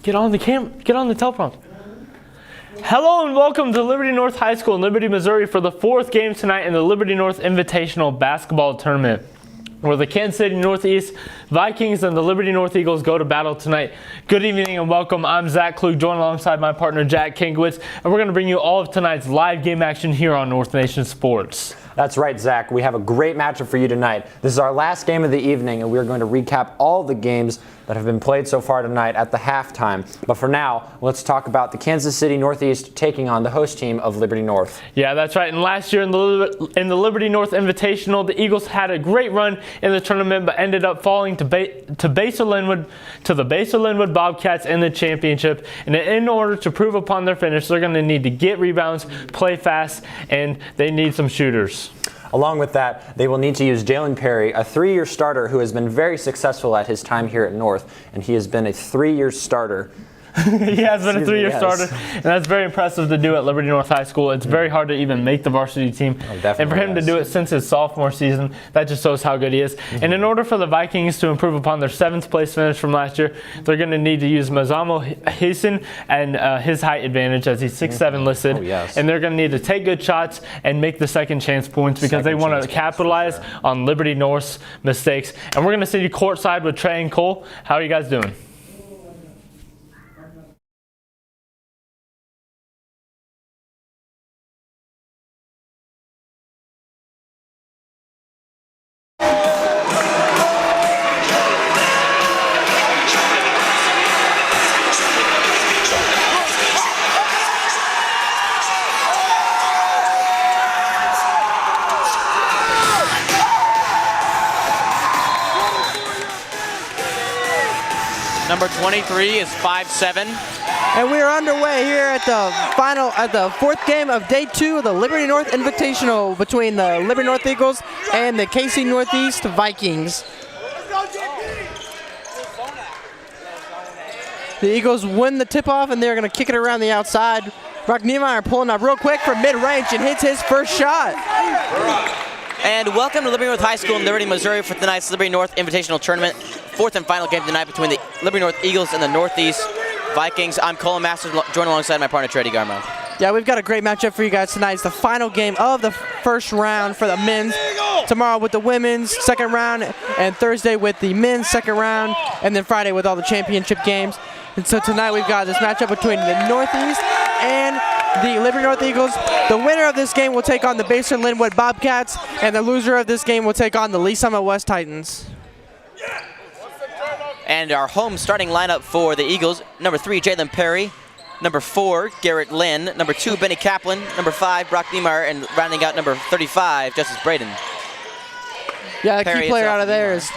Get on the teleprompter. Hello and welcome to Liberty North High School in Liberty, Missouri for the fourth game tonight in the Liberty North Invitational Basketball Tournament, where the Kansas City Northeast Vikings and the Liberty North Eagles go to battle tonight. Good evening and welcome. I'm Zach Klug, joined alongside my partner Jack Kinkowitz, and we're going to bring you all of tonight's live game action here on North Nation Sports. That's right, Zach. We have a great matchup for you tonight. This is our last game of the evening, and we're going to recap all the games that have been played so far tonight at the halftime. But for now, let's talk about the Kansas City Northeast taking on the host team of Liberty North. Yeah, that's right. And last year in the Liberty North Invitational, the Eagles had a great run in the tournament, but ended up falling to the Basel Linwood Bobcats in the championship. And in order to prove upon their finish, they're going to need to get rebounds, play fast, and they need some shooters. Along with that, they will need to use Jalen Perry, a three-year starter who has been very successful at his time here at North, and he has been a three-year starter. He has been a three-year starter, and that's very impressive to do at Liberty North High School. It's very hard to even make the varsity team, and for him to do it since his sophomore season, that just shows how good he is. And in order for the Vikings to improve upon their 7th place finish from last year, they're going to need to use Mazamo Hasan and his height advantage, as he's 6'7" listed, and they're going to need to take good shots and make the second chance points because they want to capitalize on Liberty North's mistakes. And we're going to see you courtside with Trey and Cole. How are you guys doing? Number 23 is 5'7". And we are underway here at the fourth game of day 2 of the Liberty North Invitational between the Liberty North Eagles and the KC Northeast Vikings. The Eagles win the tip-off, and they're going to kick it around the outside. Brock Niemeyer pulling up real quick from mid-range and hits his first shot. And welcome to Liberty North High School in Liberty, Missouri for tonight's Liberty North Invitational Tournament. Fourth and final game tonight between the Liberty North Eagles and the Northeast Vikings. I'm Colin Masters, joined alongside my partner, Trey Garmo. Yeah, we've got a great matchup for you guys tonight. It's the final game of the first round for the men's. Tomorrow with the women's second round, and Thursday with the men's second round, and then Friday with all the championship games. And so tonight we've got this matchup between the Northeast and the Liberty North Eagles. The winner of this game will take on the Basel Linwood Bobcats, and the loser of this game will take on the Lee Summit West Titans. And our home starting lineup for the Eagles: number 3, Jalen Perry; number 4, Garrett Lynn; number 2, Benny Kaplan; number 5, Brock Niemeyer; and rounding out number 35, Justice Braden. Yeah, the key player out of there is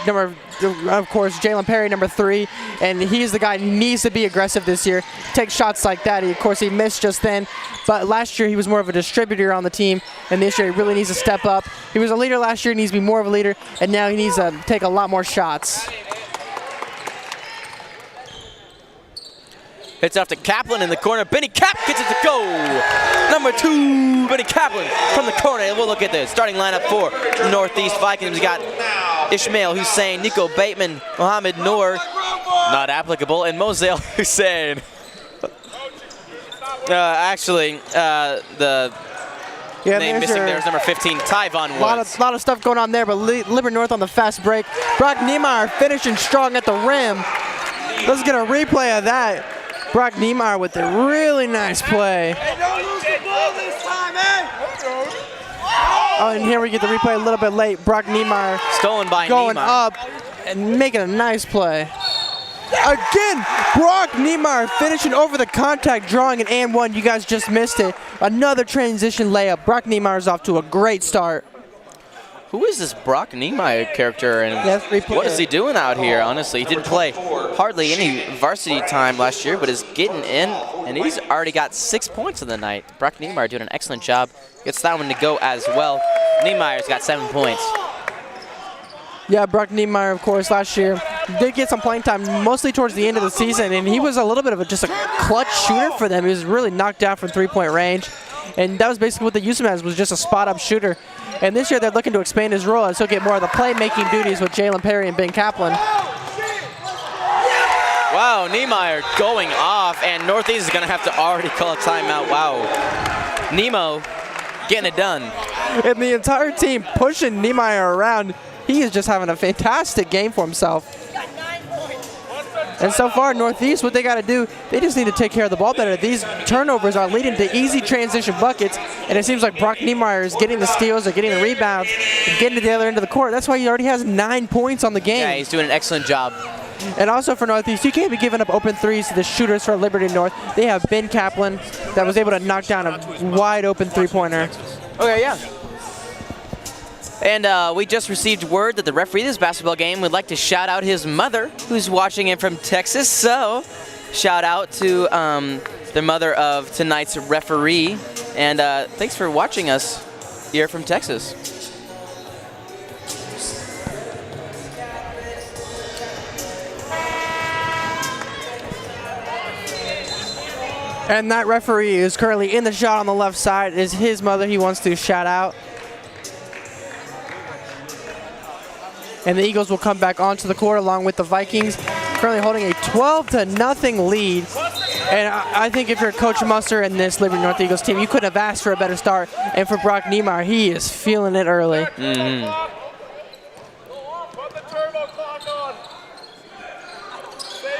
of course, Jalen Perry, number 3, and he's the guy who needs to be aggressive this year. Take shots like that. Of course, he missed just then, but last year he was more of a distributor on the team, and this year he really needs to step up. He was a leader last year, he needs to be more of a leader, and now he needs to take a lot more shots. Hits off to Kaplan in the corner. Benny Cap gets it to go. Number 2, Benny Kaplan from the corner. And we'll look at the starting lineup for the Northeast Vikings. We got Ishmael Hussein, Nico Bateman, Mohamed Noor, not applicable, and Moselle Hussein. The name missing there is number 15, Tyvon Woods. A lot of stuff going on there, but Liberty North on the fast break. Brock Niemeyer finishing strong at the rim. Let's get a replay of that. Brock Niemeyer with a really nice play. Hey, don't lose the ball this time, man. Oh, and here we get the replay a little bit late. Brock Niemeyer stolen by going Niemeyer. Up and making a nice play. Again, Brock Niemeyer finishing over the contact, drawing an and one. You guys just missed it. Another transition layup. Brock Niemeyer's off to a great start. Who is this Brock Niemeyer character, and what is he doing out here, honestly? He didn't play hardly any varsity time last year, but is getting in, and he's already got 6 points in the night. Brock Niemeyer doing an excellent job. Gets that one to go as well. Niemeyer's got 7 points. Yeah, Brock Niemeyer, of course, last year did get some playing time, mostly towards the end of the season, and he was a little bit of just a clutch shooter for them. He was really knocked out from three-point range. And that was basically what they used him as, was just a spot-up shooter. And this year they're looking to expand his role and so get more of the playmaking duties with Jalen Perry and Ben Kaplan. Wow, Niemeyer going off, and Northeast is going to have to already call a timeout. Wow. Nemo getting it done. And the entire team pushing Niemeyer around. He is just having a fantastic game for himself. And so far, Northeast, what they got to do, they just need to take care of the ball better. These turnovers are leading to easy transition buckets, and it seems like Brock Niemeyer is getting the steals or getting the rebounds and getting to the other end of the court. That's why he already has 9 points on the game. Yeah, he's doing an excellent job. And also for Northeast, you can't be giving up open threes to the shooters for Liberty North. They have Ben Kaplan that was able to knock down a wide open three-pointer. Okay, yeah. And we just received word that the referee of this basketball game would like to shout out his mother, who's watching in from Texas. So, shout out to the mother of tonight's referee. And thanks for watching us here from Texas. And that referee is currently in the shot on the left side is his mother he wants to shout out. And the Eagles will come back onto the court along with the Vikings, currently holding a 12-0 lead. And I think if you're Coach Musser and this Liberty North Eagles team, you couldn't have asked for a better start. And for Brock Niemeyer, he is feeling it early.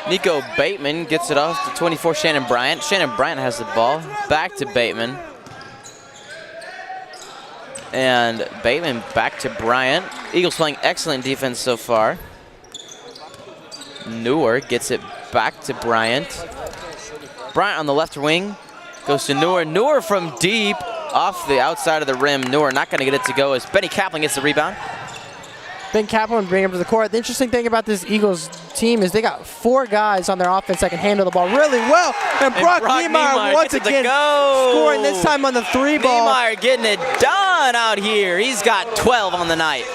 Nico Bateman gets it off to 24, Shannon Bryant. Shannon Bryant has the ball. Back to Bateman. And Bateman back to Bryant. Eagles playing excellent defense so far. Neuer gets it back to Bryant. Bryant on the left wing. Goes to Neuer. Neuer from deep off the outside of the rim. Neuer not going to get it to go as Benny Kaplan gets the rebound. Ben Kaplan bring him to the court. The interesting thing about this Eagles team is they got 4 guys on their offense that can handle the ball really well. And Brock Niemeyer once again scoring, this time on the 3 ball. Niemeyer getting it done out here. He's got 12 on the night.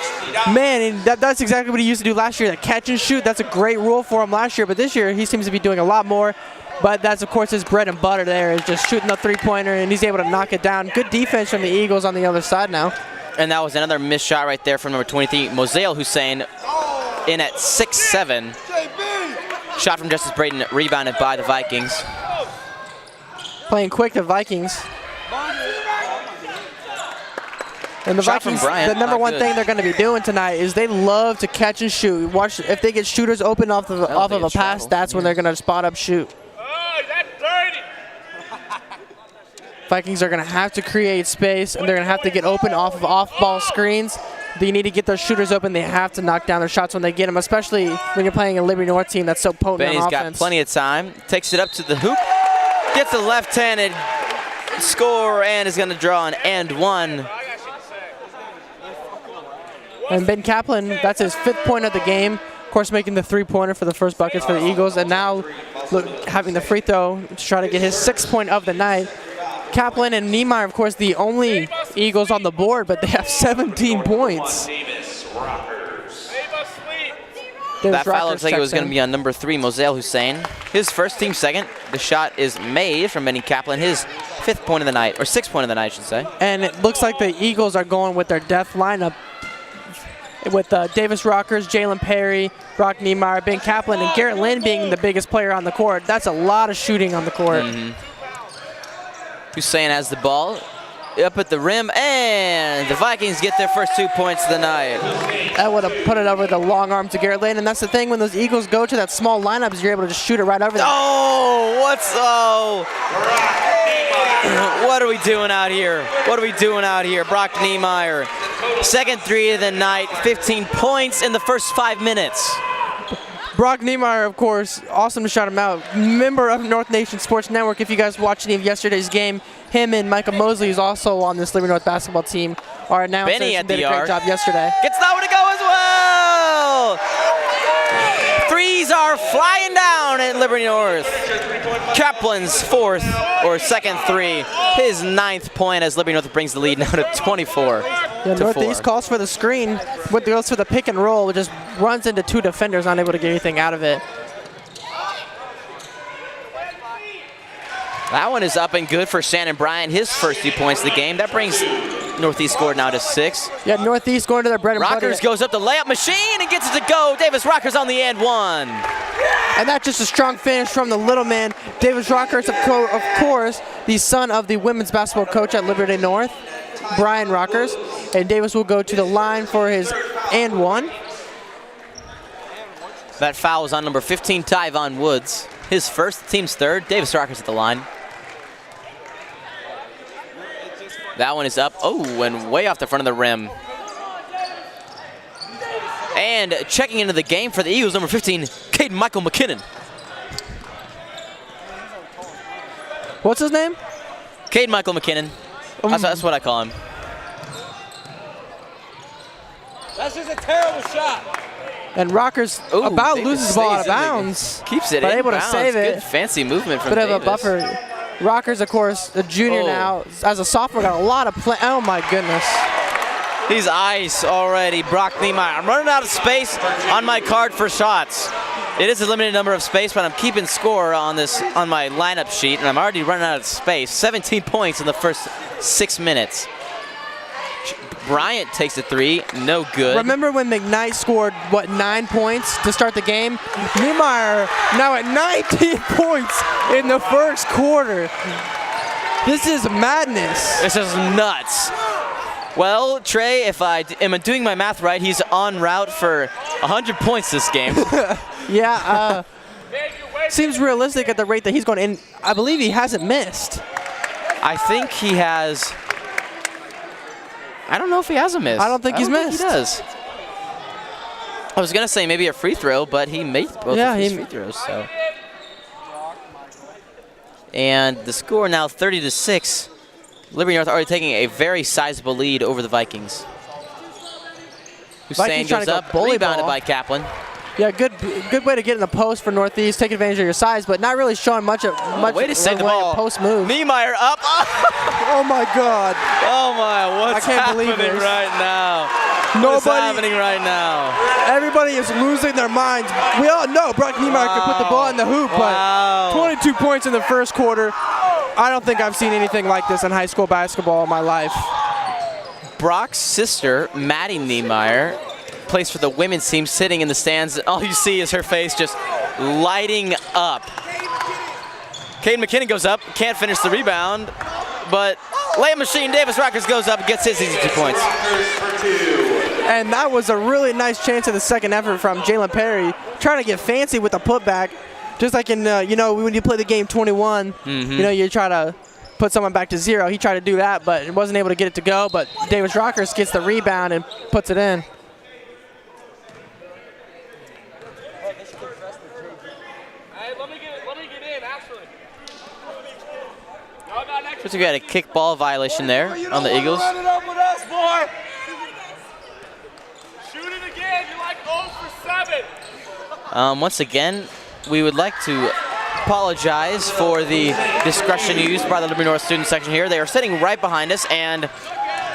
Man, and that's exactly what he used to do last year, that catch and shoot. That's a great rule for him last year, but this year he seems to be doing a lot more. But that's, of course, his bread and butter there, is just shooting the three-pointer, and he's able to knock it down. Good defense from the Eagles on the other side now. And that was another missed shot right there from number 23, Mosale Hussein, in at 6'7". Shot from Justice Braden, rebounded by the Vikings. Playing quick, the Vikings. And the Shot from Vikings, Bryant, the number not one good. thing they're going to be doing tonight is they love to catch and shoot. Watch, if they get shooters open off of a pass, that's when they're going to spot up shoot. Oh, that's dirty. Vikings are going to have to create space, and they're going to have to get open off of off-ball screens. They need to get those shooters open. They have to knock down their shots when they get them, especially when you're playing a Liberty North team that's so potent Benny's on got offense. plenty of time. Takes it up to the hoop. Gets a left-handed score and is going to draw an and one. And Ben Kaplan, that's his 5th point of the game. Of course, making the 3-pointer for the first buckets for the Eagles. And now having the free throw to try to get his 6th point of the night. Kaplan and Niemeyer, of course, the only Eagles on the board, but they have 17 points. That foul looks like it was going to be on number 3, Mosale Hussein. His first, team second. The shot is made from Benny Kaplan, his 5th point of the night, or 6th point of the night, I should say. And it looks like the Eagles are going with their depth lineup with Davis Rockers, Jalen Perry, Brock Niemeyer, Ben Kaplan, and Garrett Lynn being the biggest player on the court. That's a lot of shooting on the court. Hussein has the ball up at the rim, and the Vikings get their first 2 points of the night. That would have put it over the long arm to Garrett Lynn, and that's the thing when those Eagles go to that small lineup is you're able to just shoot it right over them. What are we doing out here? What are we doing out here? Brock Niemeyer, 2nd 3 of the night, 15 points in the first 5 minutes. Brock Niemeyer, of course, awesome to shout him out. Member of North Nation Sports Network. If you guys watched any of yesterday's game, him and Michael Mosley, who's also on this Liberty North basketball team, are announcers. Benny at the did a great arc. job yesterday. Gets that one to go as well. Threes are flying down at Liberty North. Kaplan's 4th or 2nd 3. His 9th point as Liberty North brings the lead now to 24. Yeah, Northeast calls for the screen, but goes for the pick and roll, just runs into 2 defenders, unable to get anything out of it. That one is up and good for Shannon Bryant, his first 2 points of the game. That brings Northeast score now to 6. Yeah, Northeast going to their bread and butter. Rockers goes up the layup machine and gets it to go. Davis Rockers on the and one. And that's just a strong finish from the little man. Davis Rockers, of course, the son of the women's basketball coach at Liberty North, Brian Rockers. And Davis will go to the line for his and one. That foul is on number 15, Tyvon Woods. His first, team's third. Davis Rockers at the line. That one is up. Oh, and way off the front of the rim. And checking into the game for the Eagles, number 15, Caden Michael McKinnon. What's his name? Caden Michael McKinnon. That's what I call him. That's just a terrible shot. And Rockers about loses the ball out of bounds. Keeps it but in able bounds. to save it. Good fancy movement from Bit Davis. of a buffer. Rockers, of course, a junior now. As a sophomore, got a lot of play. Oh, my goodness. He's ice already. Brock Niemeyer. I'm running out of space on my card for shots. It is a limited number of space, but I'm keeping score on my lineup sheet, and I'm already running out of space. 17 points in the first 6 minutes. Bryant takes a 3, no good. Remember when McKnight scored, 9 points to start the game? Niemeyer now at 19 points in the first quarter. This is madness. This is nuts. Well, Trey, if I am doing my math right, he's en route for 100 points this game. Yeah, seems realistic at the rate that he's going in. I believe he hasn't missed. I think he has. I don't know if he has a miss. I don't think he's missed. He does. I was going to say maybe a free throw, but he made both of his free throws. So. And the score now 30-6. Liberty North already taking a very sizable lead over the Vikings. Hussein goes up, rebounded by Kaplan. Yeah, good way to get in the post for Northeast. Take advantage of your size, but not really showing much way to save the ball. Post move. Niemeyer up. Oh my God. Oh my, what's happening right now? What's happening right now? Everybody is losing their minds. We all know Brock Niemeyer could put the ball in the hoop, but 22 points in the first quarter. I don't think I've seen anything like this in high school basketball in my life. Brock's sister, Maddie Niemeyer, plays for the women's team, sitting in the stands. All you see is her face just lighting up. Caden McKinnon goes up, can't finish the rebound, but layup machine, Davis Rockers goes up and gets his easy 2 points. And that was a really nice chance in the second effort from Jalen Perry, trying to get fancy with the putback. Just like in, when you play the game 21, you try to put someone back to 0. He tried to do that, but wasn't able to get it to go. But Davis Rockers gets the rebound and puts it in. First we got a kick ball violation there on the Eagles. Run it up with us, boy. Shoot it again. You're like 0 for 7. Once again, we would like to apologize for the discretion used by the Liberty North student section here. They are sitting right behind us, and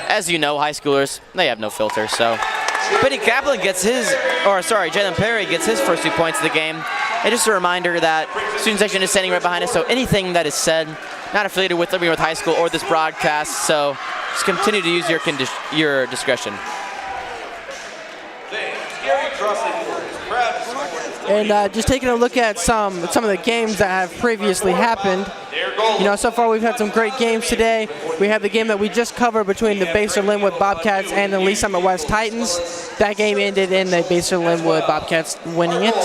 as you know, high schoolers, they have no filter. So Benny Kaplan Jalen Perry gets his first 2 points of the game. And just a reminder that student section is standing right behind us, so anything that is said, not affiliated with Liberty North High School or this broadcast, so just continue to use your discretion. And just taking a look at some of the games that have previously happened. So far we've had some great games today. We have the game that we just covered between the Basel Linwood Bobcats and the Lee Summit West Titans. That game ended in the Basel Linwood Bobcats winning it.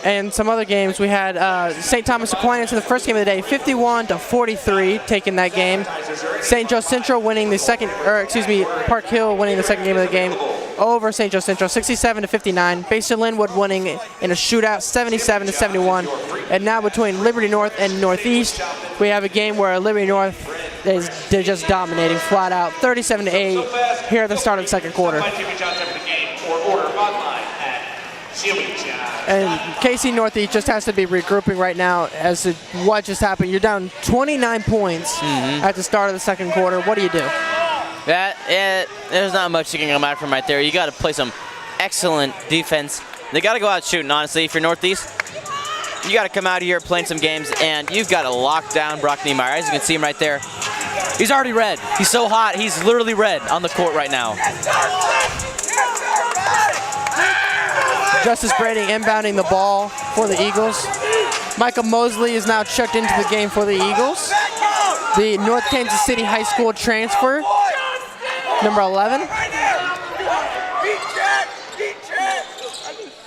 And some other games, we had St. Thomas Aquinas in the first game of the day, 51-43, taking that game. St. Joe Central winning the Park Hill winning the second game of the game over St. Joe Central, 67-59. Basel Linwood winning in a shootout, 77-71. And now between Liberty North and Northeast, we have a game where Liberty North they're just dominating flat out, 37-8 here at the start of the second quarter. And KC Northeast just has to be regrouping right now as to what just happened. You're down 29 points at the start of the second quarter. What do you do? There's not much you can come out from right there. You got to play some excellent defense. They got to go out shooting, honestly. If you're Northeast, you got to come out here playing some games, and you've got to lock down Brock Niemeyer. As you can see him right there, he's already red. He's so hot, he's literally red on the court right now. Justice Brady inbounding the ball for the Eagles. Michael Mosley is now checked into the game for the Eagles. The North Kansas City High School transfer, number 11.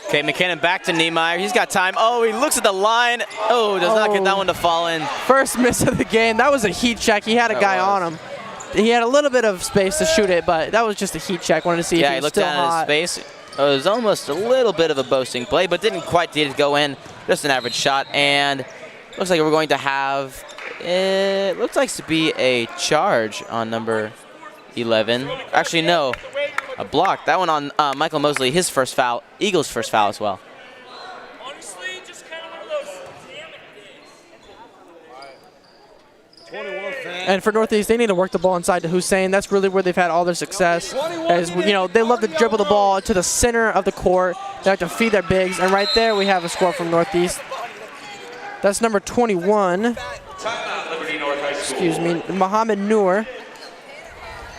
Okay, McKinnon back to Niemeyer. He's got time. Oh, he looks at the line. Oh, does not get that one to fall in. First miss of the game. That was a heat check. He had a guy on him. He had a little bit of space to shoot it, but that was just a heat check. Wanted to see if he was still hot. Yeah, he looked down at his space. It was almost a little bit of a boasting play, but didn't quite need to go in. Just an average shot, and looks like we're going to have, it looks like to be a charge on number 11. Actually, no, a block. That one on Michael Mosley, his first foul, Eagles' first foul as well. Honestly, just kind of one of those And for Northeast, they need to work the ball inside to Hussein. That's really where they've had all their success. As they love to dribble the ball to the center of the court. They like to feed their bigs. And right there, we have a score from Northeast. That's number 21. Excuse me, Mohammed Noor.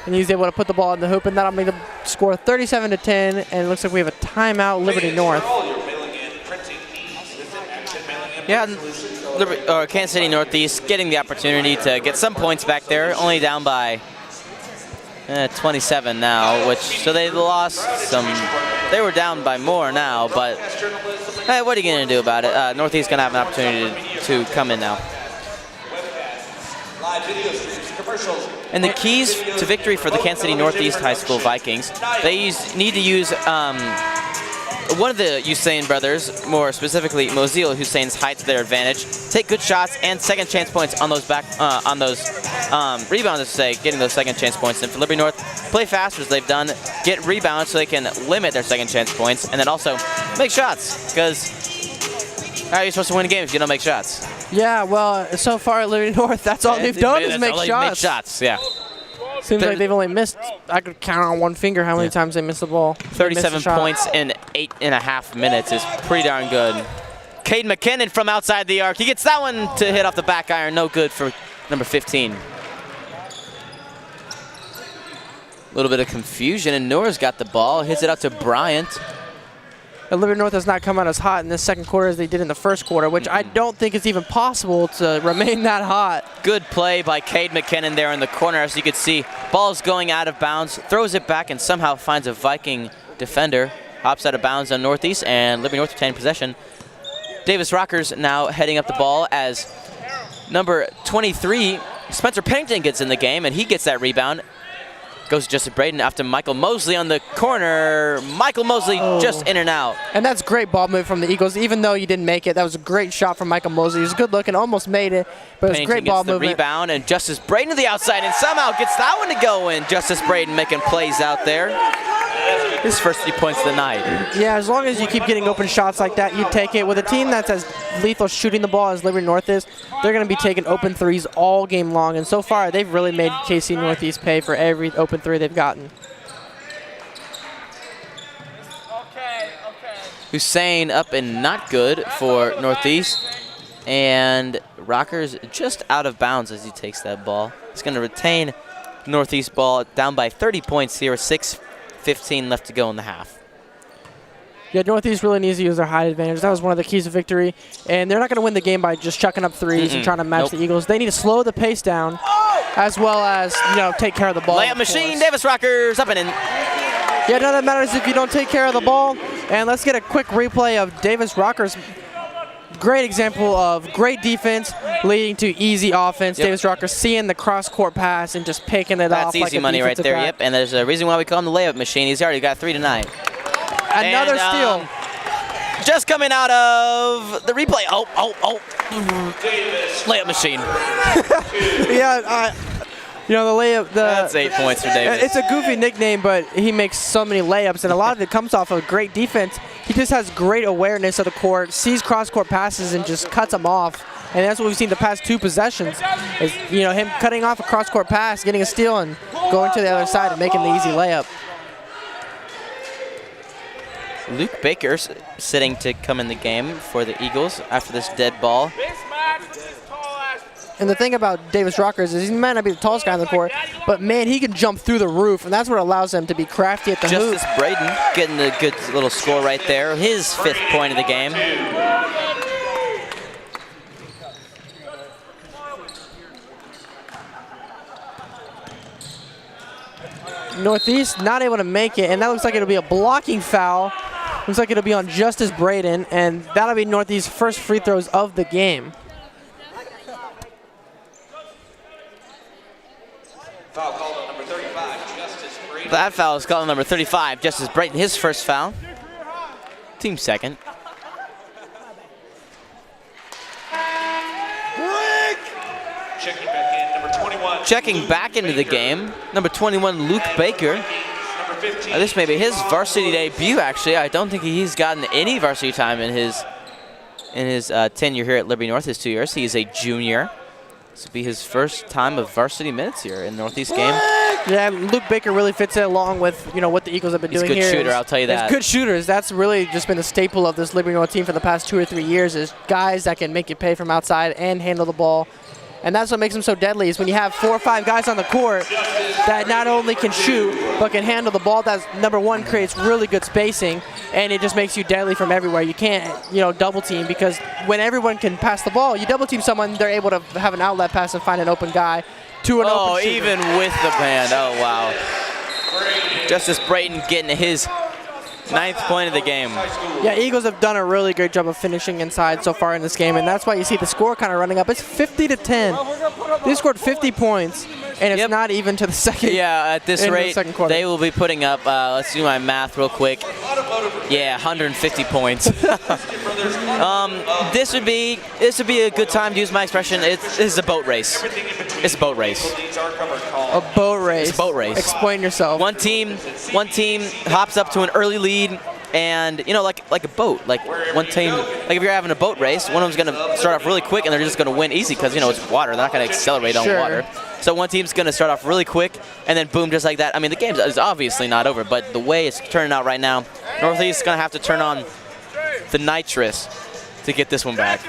And he's able to put the ball in the hoop, and that'll make the score 37-10. And it looks like we have a timeout, Liberty North. Yeah, Kansas City Northeast getting the opportunity to get some points back there, only down by 27 now, so they lost some. They were down by more now, but hey, what are you going to do about it? Northeast going to have an opportunity to come in now. And the keys to victory for the Kansas City Northeast High School Vikings, they need to use one of the Hussein brothers, more specifically Mozil Hussein's height to their advantage. Take good shots and second chance points on those rebounds, to say, getting those second chance points. And for Liberty North, play fast as they've done, get rebounds so they can limit their second chance points, and then also make shots, because how are you supposed to win a game if you don't make shots? Yeah, well, so far at Liberty North, that's all they've done is make shots. Make shots, yeah. Seems like they've only missed, I could count on one finger how many times they missed the ball. 37 points in 8.5 minutes is pretty darn good. Cade McKinnon from outside the arc. He gets that one to hit off the back iron. No good for number 15. A little bit of confusion, and Noor's got the ball. Hits it out to Bryant. Liberty North has not come out as hot in this second quarter as they did in the first quarter, which I don't think is even possible to remain that hot. Good play by Cade McKinnon there in the corner. As you can see, ball's going out of bounds, throws it back, and somehow finds a Viking defender. Hops out of bounds on Northeast, and Liberty North retaining possession. Davis Rockers now heading up the ball as number 23, Spencer Pennington, gets in the game, and he gets that rebound. Goes to Justin Braden after Michael Mosley on the corner. Michael Mosley just in and out. And that's great ball move from the Eagles. Even though you didn't make it, that was a great shot from Michael Mosley. He was good looking, almost made it, but it was great ball movement. Gets the rebound, and Justice Braden to the outside, and somehow gets that one to go in. Justice Braden making plays out there. His first 3 points of the night. Yeah, as long as you keep getting open shots like that, you take it. With a team that's as lethal shooting the ball as Liberty North is, they're going to be taking open threes all game long. And so far, they've really made KC Northeast pay for every open three they've gotten. Hussein up and not good for Northeast. And Rockers just out of bounds as he takes that ball. He's going to retain Northeast ball down by 30 points here. 6:15 left to go in the half. Yeah, Northeast really needs to use their height advantage. That was one of the keys to victory. And they're not going to win the game by just chucking up threes and trying to match the Eagles. They need to slow the pace down as well as, take care of the ball. Layup machine, Davis Rockers up and in. Yeah, none of that matters if you don't take care of the ball. And let's get a quick replay of Davis Rockers. Great example of great defense leading to easy offense. Yep. Davis Rockers seeing the cross-court pass and just picking it off. That's easy money right there, yep. And there's a reason why we call him the layup machine. He's already got 3 tonight. Another steal. Just coming out of the replay. Layup machine. Yeah, the layup. That's 8 points for Davis. It's a goofy nickname, but he makes so many layups, and a lot of it comes off of great defense. He just has great awareness of the court, sees cross-court passes, and just cuts them off. And that's what we've seen the past 2 possessions. Is him cutting off a cross-court pass, getting a steal, and going to the other side and making the easy layup. Luke Baker sitting to come in the game for the Eagles after this dead ball. And the thing about Davis Rockers is he might not be the tallest guy on the court, but man, he can jump through the roof, and that's what allows him to be crafty at the hoop. Justice Braden getting a good little score right there. His 5th point of the game. Northeast not able to make it, and that looks like it'll be a blocking foul. Looks like it'll be on Justice Braden, and that'll be Northeast's first free throws of the game. Foul called on number 35, Justice Braden. That foul is called on number 35, Justice Braden, his first foul. Team second. Checking back in, number 21. Checking back into the game, number 21, Luke Baker. Number 15. This may be his varsity debut, actually. I don't think he's gotten any varsity time in his tenure here at Liberty North, his 2 years. He is a junior. This will be his first time of varsity minutes here in Northeast game. Yeah, Luke Baker really fits it along with what the Eagles have been doing here. He's a good shooter, I'll tell you that. Good shooters. That's really just been the staple of this Liberty North team for the past 2 or 3 years is guys that can make you pay from outside and handle the ball. And that's what makes them so deadly is when you have 4 or 5 guys on the court that not only can shoot but can handle the ball. That's number one, creates really good spacing, and it just makes you deadly from everywhere. You can't double team because when everyone can pass the ball, you double team someone, they're able to have an outlet pass and find an open guy to an open shooter. Even with the band. Oh, wow. Justice Braden getting his 9th point of the game. Yeah, Eagles have done a really great job of finishing inside so far in this game, and that's why you see the score kind of running up. It's 50-10. They scored 50 points, and it's not even to the second. Yeah, at this rate, the they will be putting up, let's do my math real quick. Yeah, 150 points. This would be a good time to use my expression. This is a boat race. It's a boat race. A boat race. It's a boat race. Explain yourself. One team hops up to an early lead, and like a boat. Like one team, like if you're having a boat race, one of them's gonna start off really quick, and they're just gonna win easy because it's water. They're not gonna accelerate on water. So one team's gonna start off really quick, and then boom, just like that. I mean, the game is obviously not over, but the way it's turning out right now, Northeast's gonna have to turn on the nitrous to get this one back.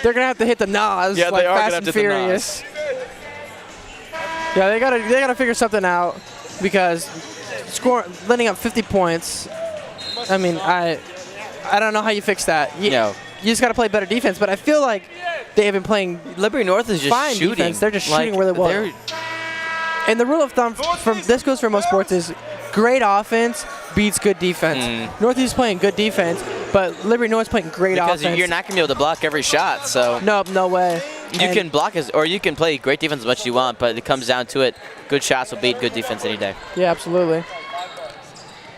They're gonna have to hit the NOS Yeah, like they are Fast gonna and have to hit the Furious. Yeah, they gotta figure something out because letting up 50 points. I mean, I don't know how you fix that. You just gotta play better defense. But I feel like they have been playing. Liberty North is just fine shooting. Defense. They're just shooting really well. And the rule of thumb from this goes for most sports is great offense beats good defense. Northeast is playing good defense, but Liberty North is playing great offense. Because you're not going to be able to block every shot. So no way. You can block or you can play great defense as much as you want, but it comes down to it. Good shots will beat good defense any day. Yeah, absolutely.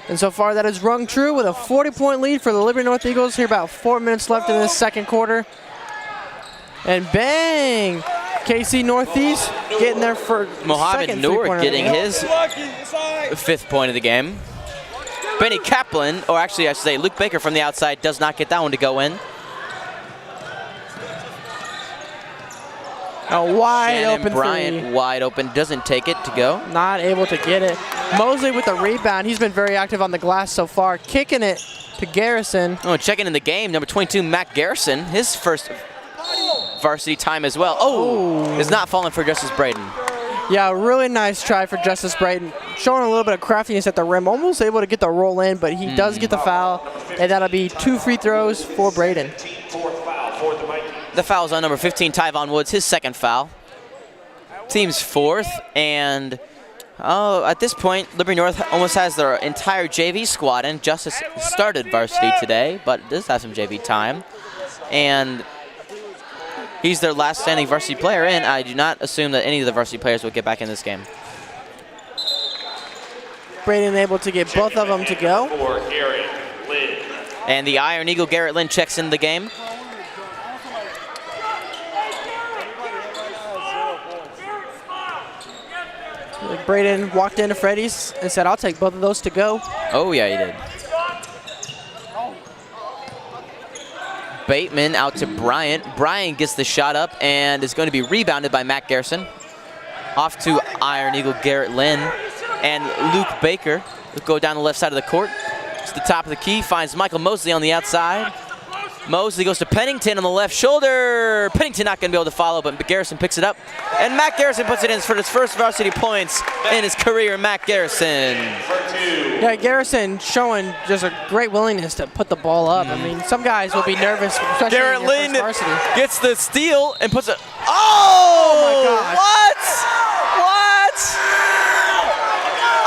And so far that has rung true with a 40-point lead for the Liberty North Eagles. Here about 4 minutes left in this second quarter. And bang! KC Northeast getting there for Mohammed Noor getting his 5th point of the game. Benny Kaplan, or actually I should say Luke Baker from the outside, does not get that one to go in. A wide Shannon open Bryant, three. wide open, doesn't take it to go. Not able to get it. Mosley with the rebound. He's been very active on the glass so far. Kicking it to Garrison. Oh, checking in the game, number 22, Matt Garrison, his first varsity time as well. Oh, is not falling for Justice Braden. Yeah, really nice try for Justice Braden. Showing a little bit of craftiness at the rim. Almost able to get the roll in, but he does get the foul. And that'll be 2 free throws for Braden. The foul's on number 15, Tyvon Woods, his 2nd foul. Team's 4th, and at this point, Liberty North almost has their entire JV squad in. Justice started varsity today, but does have some JV time. And he's their last standing varsity player, and I do not assume that any of the varsity players will get back in this game. Braden able to get both of them to go. And the Iron Eagle Garrett Lynn checks in the game. Braden walked into Freddy's and said, I'll take both of those to go. Oh, yeah, he did. Bateman out to Bryant. Bryant gets the shot up and is going to be rebounded by Matt Garrison. Off to Iron Eagle Garrett Lynn. And Luke Baker will go down the left side of the court. to the top of the key, finds Michael Mosley on the outside. Mosley goes to Pennington on the left shoulder. Pennington not going to be able to follow, but Garrison picks it up. And Matt Garrison puts it in for his first varsity points in his career. Matt Garrison. Yeah, Garrison showing just a great willingness to put the ball up. I mean, some guys will be nervous, especially Garrett in your Lynn first varsity. gets the steal and puts it. Oh! my gosh. What?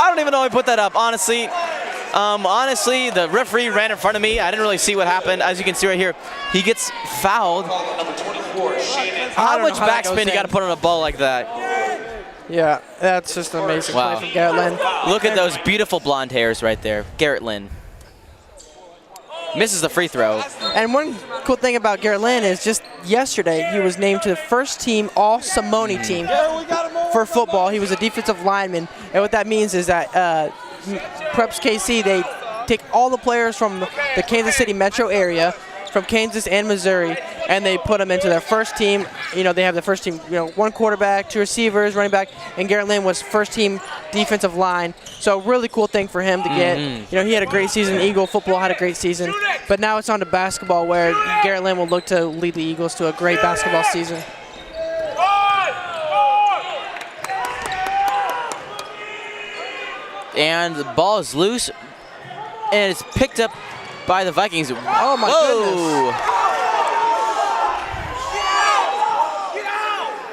I don't even know how he put that up, honestly. Honestly, the referee ran in front of me. I didn't really see what happened. As you can see right here, he gets fouled. How much backspin you got to put on a ball like that? Yeah, that's just an amazing play from Garrett Lynn. Look at those beautiful blonde hairs right there. Garrett Lynn. Misses the free throw. And one cool thing about Garrett Lynn is just yesterday he was named to the first team All-Simone team for football. He was a defensive lineman. And what that means is that Preps KC, they take all the players from the Kansas City metro area, from Kansas and Missouri, and they put them into their first team. You know, they have the first team, you know, 1 quarterback, 2 receivers, running back, and Garrett Lynn was first team defensive line. So really cool thing for him to get. You know, he had a great season. Eagle football had a great season. But now it's on to basketball where Garrett Lynn will look to lead the Eagles to a great basketball season. And the ball is loose, and it's picked up by the Vikings. Oh my goodness.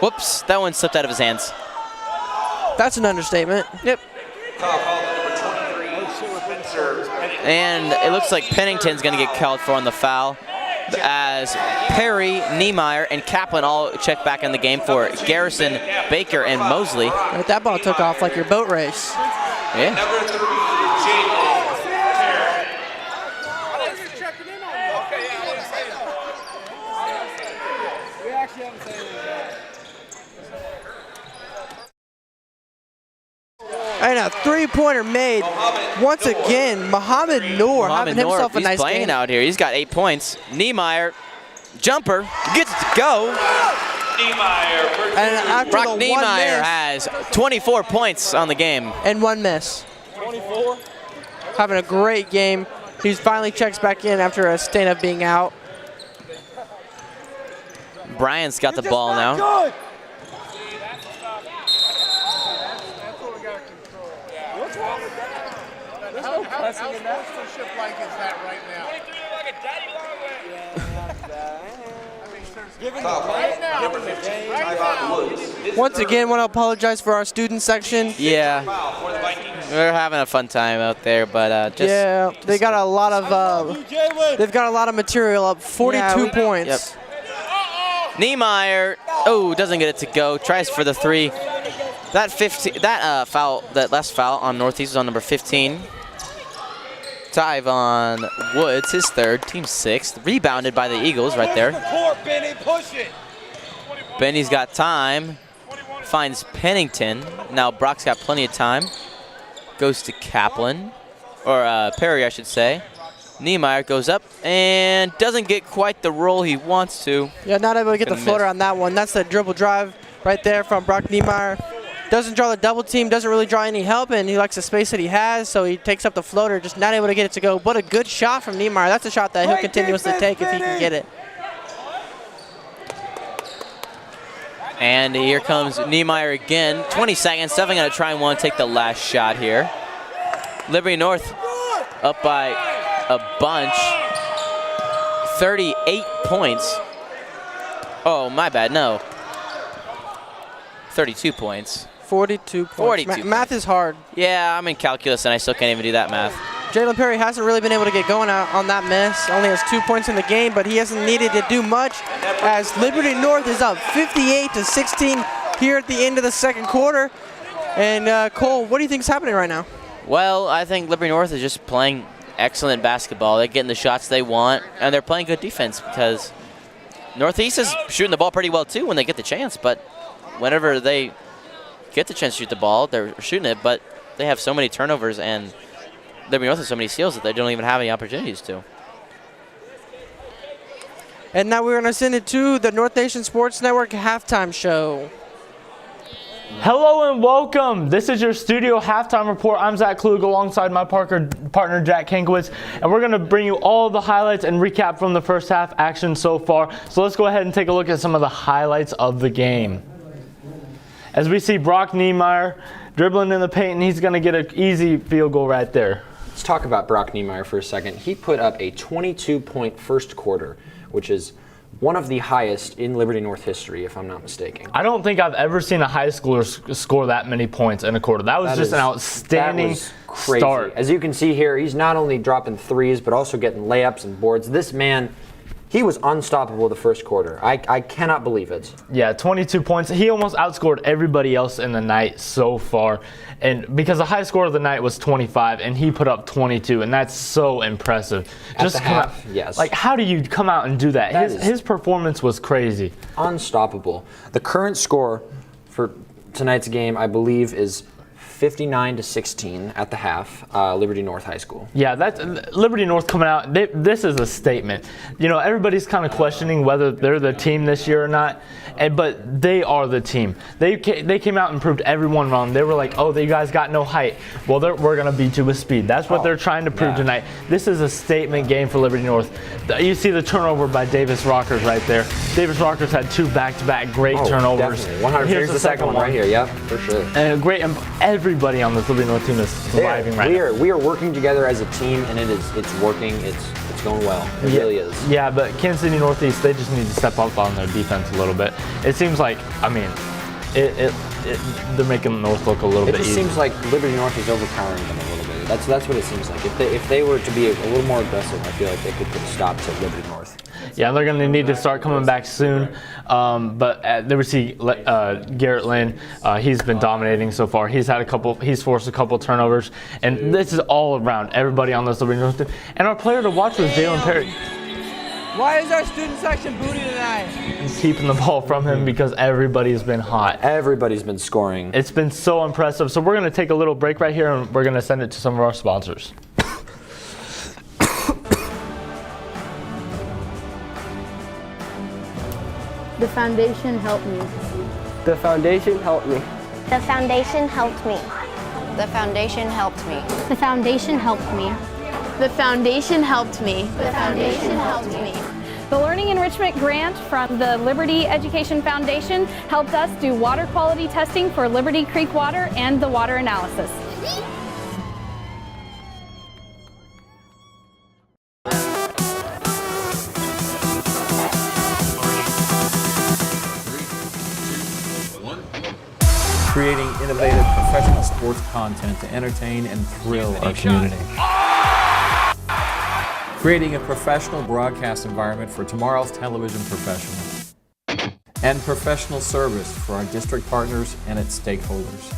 Whoops, that one slipped out of his hands. That's an understatement. Yep. And it looks like Pennington's going to get called for on the foul, as Perry, Niemeyer, and Kaplan all check back in the game for Garrison, Baker, and Mosley. Right, that ball took off like your boat race. Yeah. And a three-pointer made once again. Muhammad Noor having himself a nice game. He's playing out here. He's got 8 points. Niemeyer, jumper, gets it to go. And after Brock Niemeyer has 24 points on the game. And 1 miss. 24. Having a great game. He finally checks back in after a stint of being out. Brian's got the ball now. Once again, want to apologize for our student section. Yeah, we're having a fun time out there, but just yeah, they got a lot of they've got a lot of material up. 42 points. Yep. Niemeyer, oh, doesn't get it to go. Tries for the 3. That last foul on Northeast was on number 15. Dive on Woods, his 3rd, team 6th. Rebounded by the Eagles right there. Benny's got time. Finds Pennington. Now Brock's got plenty of time. Goes to Kaplan, or Perry, I should say. Niemeyer goes up and doesn't get quite the roll he wants to. Yeah, not able to get the floater on that one. That's the dribble drive right there from Brock Niemeyer. Doesn't draw the double team, doesn't really draw any help, and he likes the space that he has, so he takes up the floater, just not able to get it to go. What a good shot from Niemeyer. That's a shot that he'll continuously take if he can get it. And here comes Niemeyer again. 20 seconds, definitely going to try and want to take the last shot here. Liberty North up by a bunch. 38 points. Oh, my bad, no. 32 points. 42 points. 42 math is hard. Yeah, I'm in calculus and I still can't even do that math. Jalen Perry hasn't really been able to get going on that miss. Only has 2 points in the game, but he hasn't needed to do much as Liberty North is up 58-16 here at the end of the 2nd quarter. And Cole, what do you think is happening right now? Well, I think Liberty North is just playing excellent basketball. They're getting the shots they want, and they're playing good defense because Northeast is shooting the ball pretty well too when they get the chance, but whenever they get the chance to shoot the ball, they're shooting it, but they have so many turnovers and Liberty North has so many steals that they don't even have any opportunities to. And now we're going to send it to the North Nation Sports Network halftime show. Hello and welcome. This is your studio halftime report. I'm Zach Klug alongside my partner Jack Kankowitz, and we're going to bring you all the highlights and recap from the first half action so far. So let's go ahead and take a look at some of the highlights of the game. As we see Brock Niemeyer dribbling in the paint, and he's going to get an easy field goal right there. Let's talk about Brock Niemeyer for a second. He put up a 22-point first quarter, which is one of the highest in Liberty North history, if I'm not mistaken. I don't think I've ever seen a high schooler score that many points in a quarter. That was just an outstanding start. As you can see here, he's not only dropping threes, but also getting layups and boards. This man, he was unstoppable the first quarter. I cannot believe it. Yeah, 22 points. He almost outscored everybody else in the night so far. And because the high score of the night was 25, and he put up 22, and that's so impressive. At the half, yes. Like, how do you come out and do that? His performance was crazy. Unstoppable. The current score for tonight's game, I believe, is 59-16 at the half, Liberty North High School. Yeah, that's Liberty North coming out. This is a statement. You know, everybody's kind of questioning whether they're the team this year or not, but they are the team. They came out and proved everyone wrong. They were like, oh, you guys got no height. Well, we're going to beat you with speed. That's what they're trying to prove tonight. This is a statement game for Liberty North. You see the turnover by Davis Rockers right there. Davis Rockers had 2 back-to-back great turnovers. Definitely. Here's the second one right here. Yep, for sure. Great. Everybody on this Liberty North team is surviving right now. We are working together as a team, and it's working. It's going well. It really is. Yeah, but Kansas City Northeast, they just need to step up on their defense a little bit. It seems like, I mean, they're making North look a little bit easy. It just seems like Liberty North is overpowering them a little bit. That's what it seems like. If they were to be a little more aggressive, I feel like they could put a stop to Liberty North. Yeah, they're going to need to start coming back soon. But there we see Garrett Lynn. He's been dominating so far. He's forced a couple turnovers, and this is all around everybody on this Liberty North team. And our player to watch was Jalen Perry. Why is our student section booty tonight? Keeping the ball from him because everybody's been hot. Everybody's been scoring. It's been so impressive. So we're going to take a little break right here, and we're going to send it to some of our sponsors. The foundation helped me. The foundation helped me. The foundation helped me. The foundation helped me. The foundation helped me. The foundation helped me. The foundation helped me. The Learning Enrichment Grant from the Liberty Education Foundation helped us do water quality testing for Liberty Creek water and the water analysis. Creating innovative professional sports content to entertain and thrill our community. Creating a professional broadcast environment for tomorrow's television professionals. And professional service for our district partners and its stakeholders.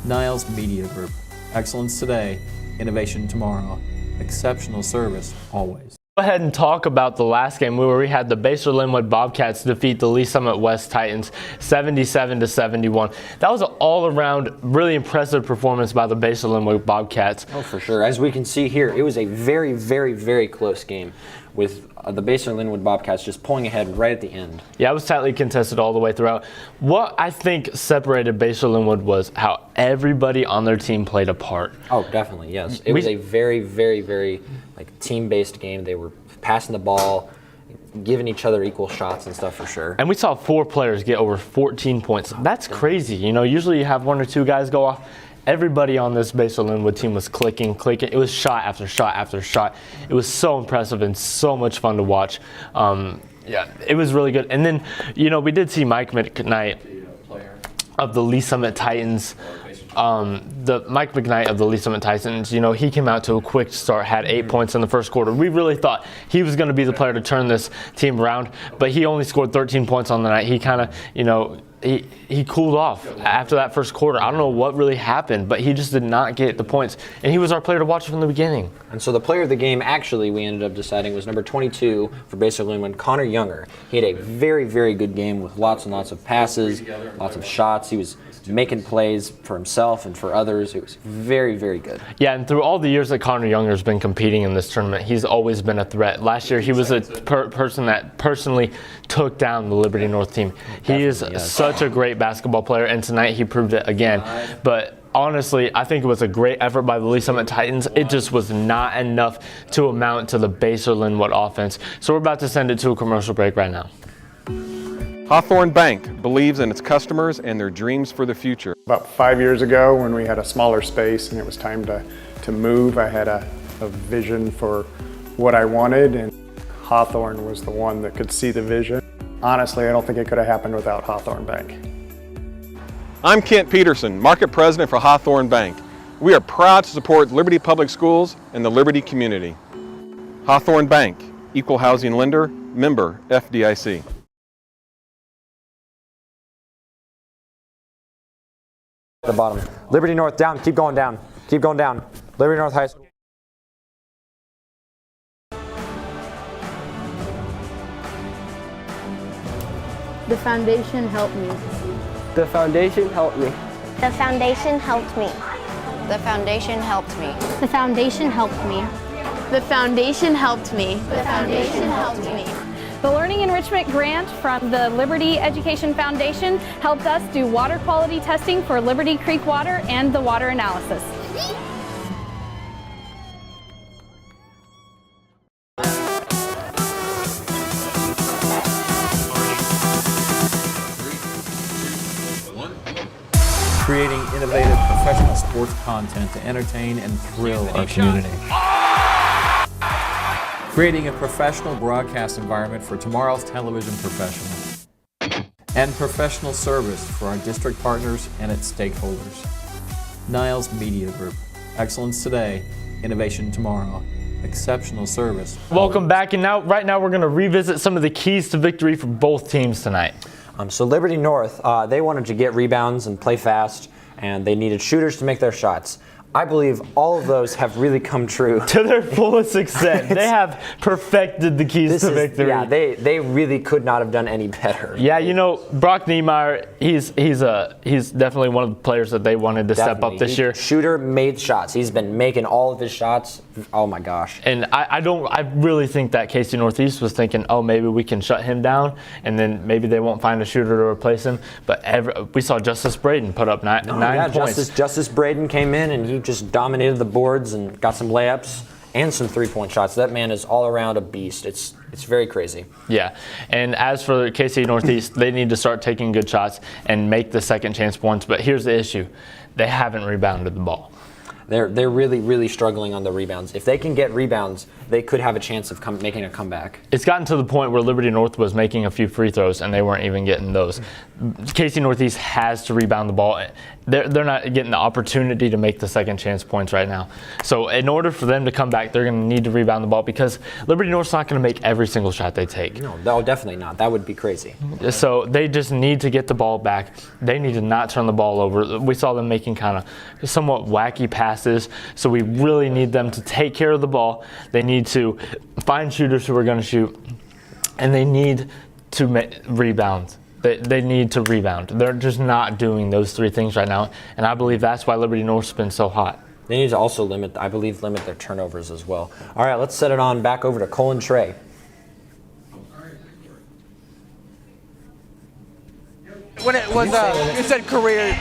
Niles Media Group. Excellence today, innovation tomorrow. Exceptional service always. Go ahead and talk about the last game where we had the Basehor-Linwood Bobcats defeat the Lee Summit West Titans 77-71. That was an all-around really impressive performance by the Basehor-Linwood Bobcats. Oh, for sure. As we can see here, it was a very, very, very close game with the Basehor-Linwood Bobcats just pulling ahead right at the end. Yeah, it was tightly contested all the way throughout. What I think separated Basehor-Linwood was how everybody on their team played a part. Oh, definitely, yes. It was a very, very, very team-based game. They were passing the ball, giving each other equal shots and stuff for sure. And we saw 4 players get over 14 points. That's crazy. You know, usually you have 1 or 2 guys go off. Everybody on this Basehor-Linwood team was clicking. It was shot after shot after shot. It was so impressive and so much fun to watch. Yeah, it was really good. And then, you know, we did see Mike McKnight of the Lee Summit Titans. Mike McKnight of the Lee Summit Titans, you know, he came out to a quick start, had 8 points in the first quarter. We really thought he was going to be the player to turn this team around, but he only scored 13 points on the night. He kind of, you know, he cooled off after that first quarter. I don't know what really happened, but he just did not get the points. And he was our player to watch from the beginning. And so the player of the game, actually, we ended up deciding was number 22 for Basehor-Linwood, Connor Younger. He had a very, very good game with lots and lots of passes, lots of shots. He was making plays for himself and for others. It was very, very good. Yeah, and through all the years that Connor Younger's been competing in this tournament, he's always been a threat. Last year, he was a person that personally took down the Liberty North team. He is such such a great basketball player, and tonight he proved it again. But honestly, I think it was a great effort by the Lee Summit Titans. It just was not enough to amount to the Baser Linwood offense. So we're about to send it to a commercial break right now. Hawthorn Bank believes in its customers and their dreams for the future. About 5 years ago, when we had a smaller space and it was time to move, I had a vision for what I wanted, and Hawthorn was the one that could see the vision. Honestly, I don't think it could have happened without Hawthorn Bank. I'm Kent Peterson, Market President for Hawthorn Bank. We are proud to support Liberty Public Schools and the Liberty community. Hawthorn Bank, Equal Housing Lender, member FDIC. The bottom. Liberty North down, keep going down. Keep going down. Liberty North High School. The foundation helped me. The foundation helped me. The foundation helped me. The foundation helped me. The foundation helped me. The foundation helped me. The foundation helped me. The Learning Enrichment Grant from the Liberty Education Foundation helped us do water quality testing for Liberty Creek water and the water analysis. Creating innovative professional sports content to entertain and thrill our community. Creating a professional broadcast environment for tomorrow's television professionals. And professional service for our district partners and its stakeholders. Niles Media Group. Excellence today, innovation tomorrow. Exceptional service. Welcome back, and right now we're going to revisit some of the keys to victory for both teams tonight. So Liberty North, they wanted to get rebounds and play fast, and they needed shooters to make their shots. I believe all of those have really come true. To their fullest extent. They have perfected the keys to victory. Yeah, they really could not have done any better. Yeah, you know, Brock Niemeyer, he's definitely one of the players that they wanted to step up this year. Shooter made shots. He's been making all of his shots. Oh my gosh. And I really think that Casey Northeast was thinking, oh, maybe we can shut him down, and then maybe they won't find a shooter to replace him. But we saw Justice Braden put up nine points. Justice Braden came in and he just dominated the boards and got some layups and some three-point shots. That man is all around a beast. It's very crazy. Yeah, and as for KC Northeast, they need to start taking good shots and make the second chance points. But here's the issue. They haven't rebounded the ball. They're really, really struggling on the rebounds. If they can get rebounds, they could have a chance of making a comeback. It's gotten to the point where Liberty North was making a few free throws, and they weren't even getting those. KC Northeast has to rebound the ball. They're not getting the opportunity to make the second chance points right now. So in order for them to come back, they're going to need to rebound the ball, because Liberty North's not going to make every single shot they take. No, definitely not. That would be crazy. So they just need to get the ball back. They need to not turn the ball over. We saw them making kind of somewhat wacky passes, so we really need them to take care of the ball. They need to find shooters who are going to shoot, and they need to rebound. They need to rebound. They're just not doing those three things right now, and I believe that's why Liberty North's been so hot. They need to also limit their turnovers as well. All right, let's set it on back over to Colin Trey. When it was, you said career.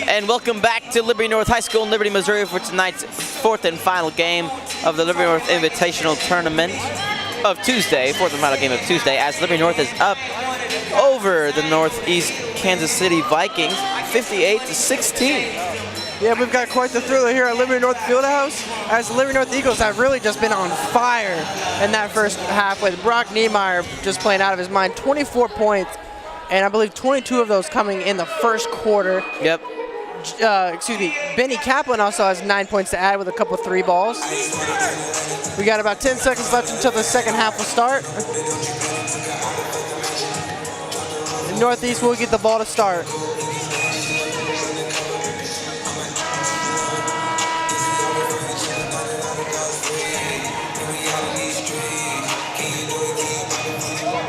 And welcome back to Liberty North High School in Liberty, Missouri for tonight's fourth and final game of the Liberty North Invitational Tournament of Tuesday, fourth and final game of Tuesday, as Liberty North is up over the Northeast Kansas City Vikings, 58-16. Yeah, we've got quite the thriller here at Liberty North Fieldhouse, as the Liberty North Eagles have really just been on fire in that first half, with Brock Niemeyer just playing out of his mind, 24 points, and I believe 22 of those coming in the first quarter. Yep. Benny Kaplan also has 9 points to add with a couple 3 balls. We got about 10 seconds left until the second half will start. And Northeast will get the ball to start.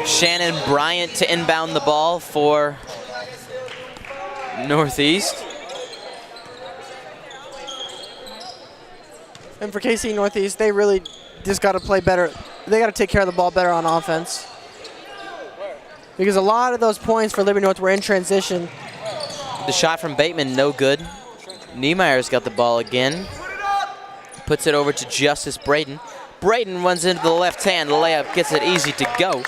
Shannon Bryant to inbound the ball for Northeast. And for KC Northeast, they really just got to play better to take care of the ball better on offense. Because a lot of those points for Liberty North were in transition. The shot from Bateman, no good. Niemeyer's got the ball again. Puts it over to Justice Braden. Braden runs into the left hand. The layup gets it easy to go.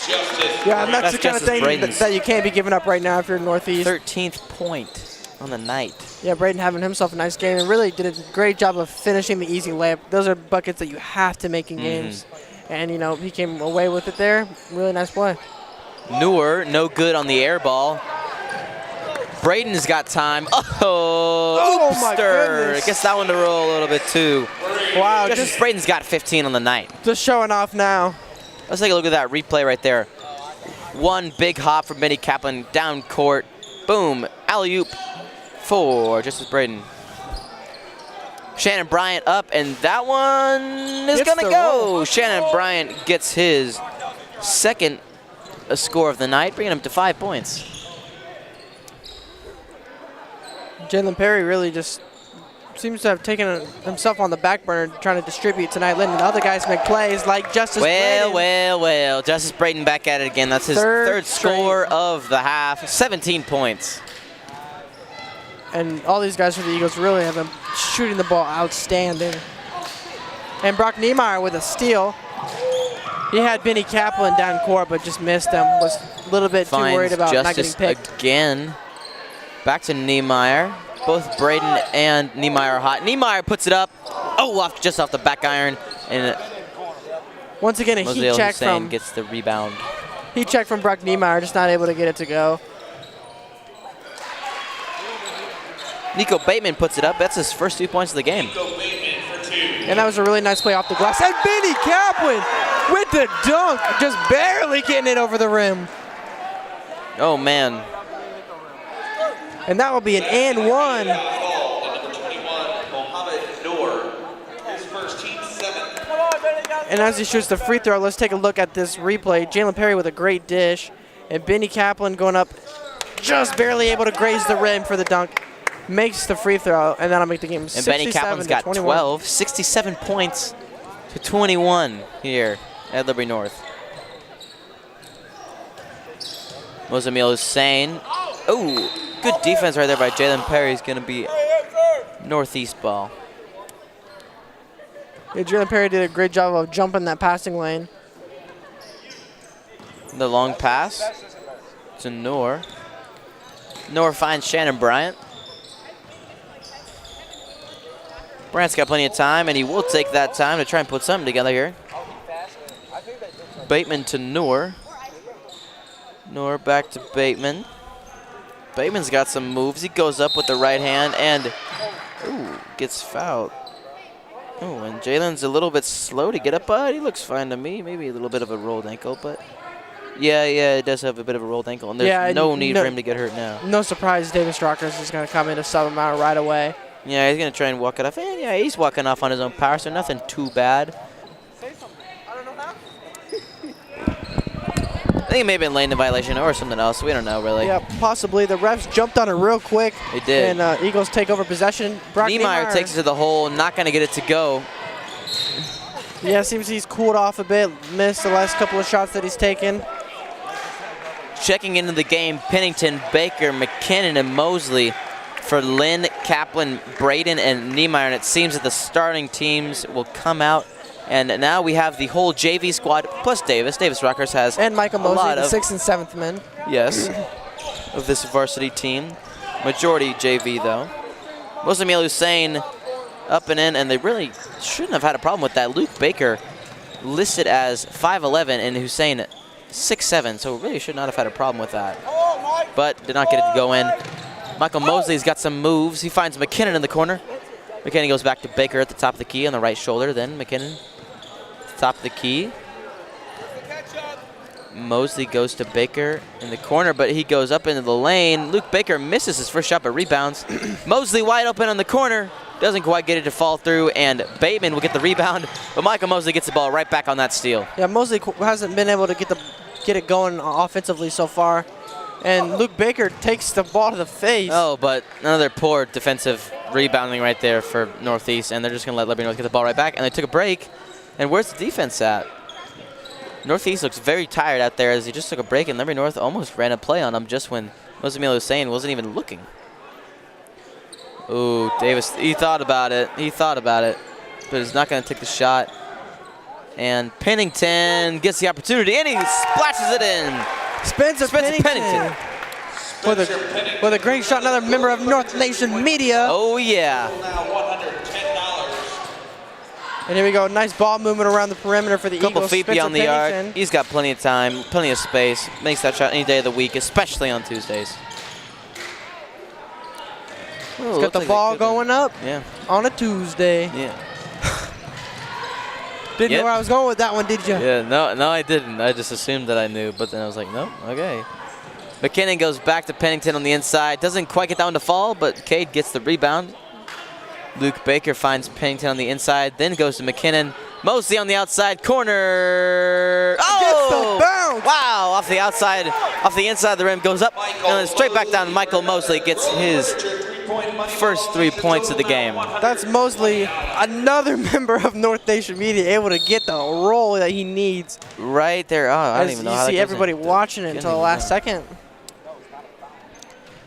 Yeah, and that's the kind of thing that you can't be giving up right now if you're Northeast. 13th point on the night. Yeah, Braden having himself a nice game and really did a great job of finishing the easy layup. Those are buckets that you have to make in games. And, you know, he came away with it there. Really nice play. Noor, no good on the air ball. Braden's got time. Oh, my goodness. Gets that one to roll a little bit too. Wow. Justice Braden's got 15 on the night. Just showing off now. Let's take a look at that replay right there. One big hop from Benny Kaplan down court. Boom. Alley-oop for Justice Braden. Shannon Bryant up, and that one is going to go. Shannon Bryant gets his second score of the night, bringing him to 5 points. Jalen Perry really just seems to have taken himself on the back burner trying to distribute tonight, letting the other guys make plays like Justice Braden. Well. Justice Braden back at it again. That's his third score of the half. 17 points. And all these guys for the Eagles really have been shooting the ball outstanding. And Brock Niemeyer with a steal. He had Benny Kaplan down court, but just missed him. Was a little bit too worried about not getting picked. Again. Back to Niemeyer. Both Braden and Niemeyer are hot. Niemeyer puts it up. Oh, just off the back iron. And once again, a heat check from gets the rebound. Heat check from Brock Niemeyer, just not able to get it to go. Nico Bateman puts it up. That's his first 2 points of the game. And that was a really nice play off the glass. And Benny Kaplan with the dunk, just barely getting it over the rim. Oh, man. And that will be an and one. And as he shoots the free throw, let's take a look at this replay. Jalen Perry with a great dish. And Benny Kaplan going up, just barely able to graze the rim for the dunk. Makes the free throw, and that'll make the game 67 and Benny Kaplan's got 12, 67 points to 21 here at Liberty North. Mozamil Hussein. Oh, good defense right there by Jalen Perry. Is going to be Northeast ball. Yeah, Jalen Perry did a great job of jumping that passing lane. The long pass to Noor. Noor finds Shannon Bryant. Bryant's got plenty of time, and he will take that time to try and put something together here. Bateman to Noor. Noor back to Bateman. Bateman's got some moves. He goes up with the right hand and gets fouled. Oh, and Jalen's a little bit slow to get up, but he looks fine to me. Maybe a little bit of a rolled ankle, but yeah, it does have a bit of a rolled ankle, and there's no need for him to get hurt now. No surprise, Davis Rockers is going to come in to sub him out right away. Yeah, he's going to try and walk it off. And yeah, he's walking off on his own power, so nothing too bad. I think it may have been late in the violation or something else. We don't know, really. Yeah, possibly. The refs jumped on it real quick. They did. And Eagles take over possession. Brock Niemeyer takes it to the hole, not going to get it to go. Yeah, seems he's cooled off a bit. Missed the last couple of shots that he's taken. Checking into the game, Pennington, Baker, McKinnon, and Mosley for Lynn, Kaplan, Braden, and Niemeyer. And it seems that the starting teams will come out. And now we have the whole JV squad plus Davis. Davis Rockers has and Michael Mosley, the 6th and 7th men. Yes, of this varsity team. Majority JV, though. Mozamil Hussein up and in, and they really shouldn't have had a problem with that. Luke Baker listed as 5'11", and Hussein 6'7", so really should not have had a problem with that. But did not get it to go in. Michael Mosley's got some moves. He finds McKinnon in the corner. McKinnon goes back to Baker at the top of the key on the right shoulder. Then McKinnon at the top of the key. Mosley goes to Baker in the corner, but he goes up into the lane. Luke Baker misses his first shot, but rebounds. Mosley wide open on the corner. Doesn't quite get it to fall through, and Bateman will get the rebound, but Michael Mosley gets the ball right back on that steal. Yeah, Mosley hasn't been able to get it going offensively so far. And Luke Baker takes the ball to the face. Oh, but another poor defensive rebounding right there for Northeast, and they're just going to let Liberty North get the ball right back. And they took a break. And where's the defense at? Northeast looks very tired out there as he just took a break, and Liberty North almost ran a play on him just when Mosamil Hussein wasn't even looking. Ooh, Davis, he thought about it. He thought about it, but he's not going to take the shot. And Pennington gets the opportunity, and he splashes it in. Spencer Pennington. With a great shot, another member of North Nation Media. Oh, yeah. And here we go, nice ball movement around the perimeter for the Eagles. Couple feet beyond the arc. Pennington. He's got plenty of time, plenty of space. Makes that shot any day of the week, especially on Tuesdays. He's got the ball going up on a Tuesday. Yeah. Didn't know where I was going with that one, did you? Yeah, no, I didn't. I just assumed that I knew, but then I was like, nope, okay. McKinnon goes back to Pennington on the inside. Doesn't quite get that one to fall, but Cade gets the rebound. Luke Baker finds Pennington on the inside, then goes to McKinnon. Mosley on the outside corner. Oh! Wow, off the outside, off the inside of the rim, goes up, and then straight back down. Michael Mosley gets his first 3 points of the game. That's Mosley, another member of North Nation Media, able to get the roll that he needs. Right there. Oh, I don't even know how that goes in. You see everybody watching it until the last second.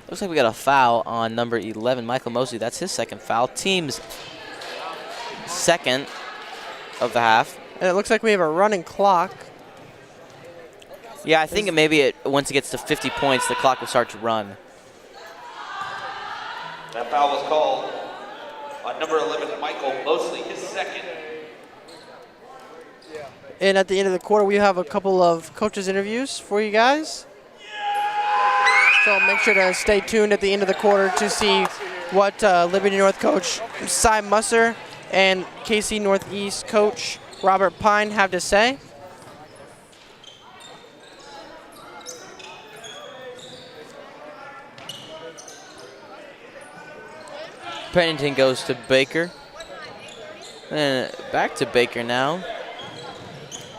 Looks like we got a foul on number 11, Michael Mosley. That's his second foul. Team's second of the half. And it looks like we have a running clock. Yeah, I think maybe once it gets to 50 points, the clock will start to run. That foul was called on number 11, Michael Mosley, his second. And at the end of the quarter, we have a couple of coaches' interviews for you guys. So make sure to stay tuned at the end of the quarter to see what Liberty North coach Cy Musser and KC Northeast coach Robert Pine have to say. Pennington goes to Baker. And back to Baker now.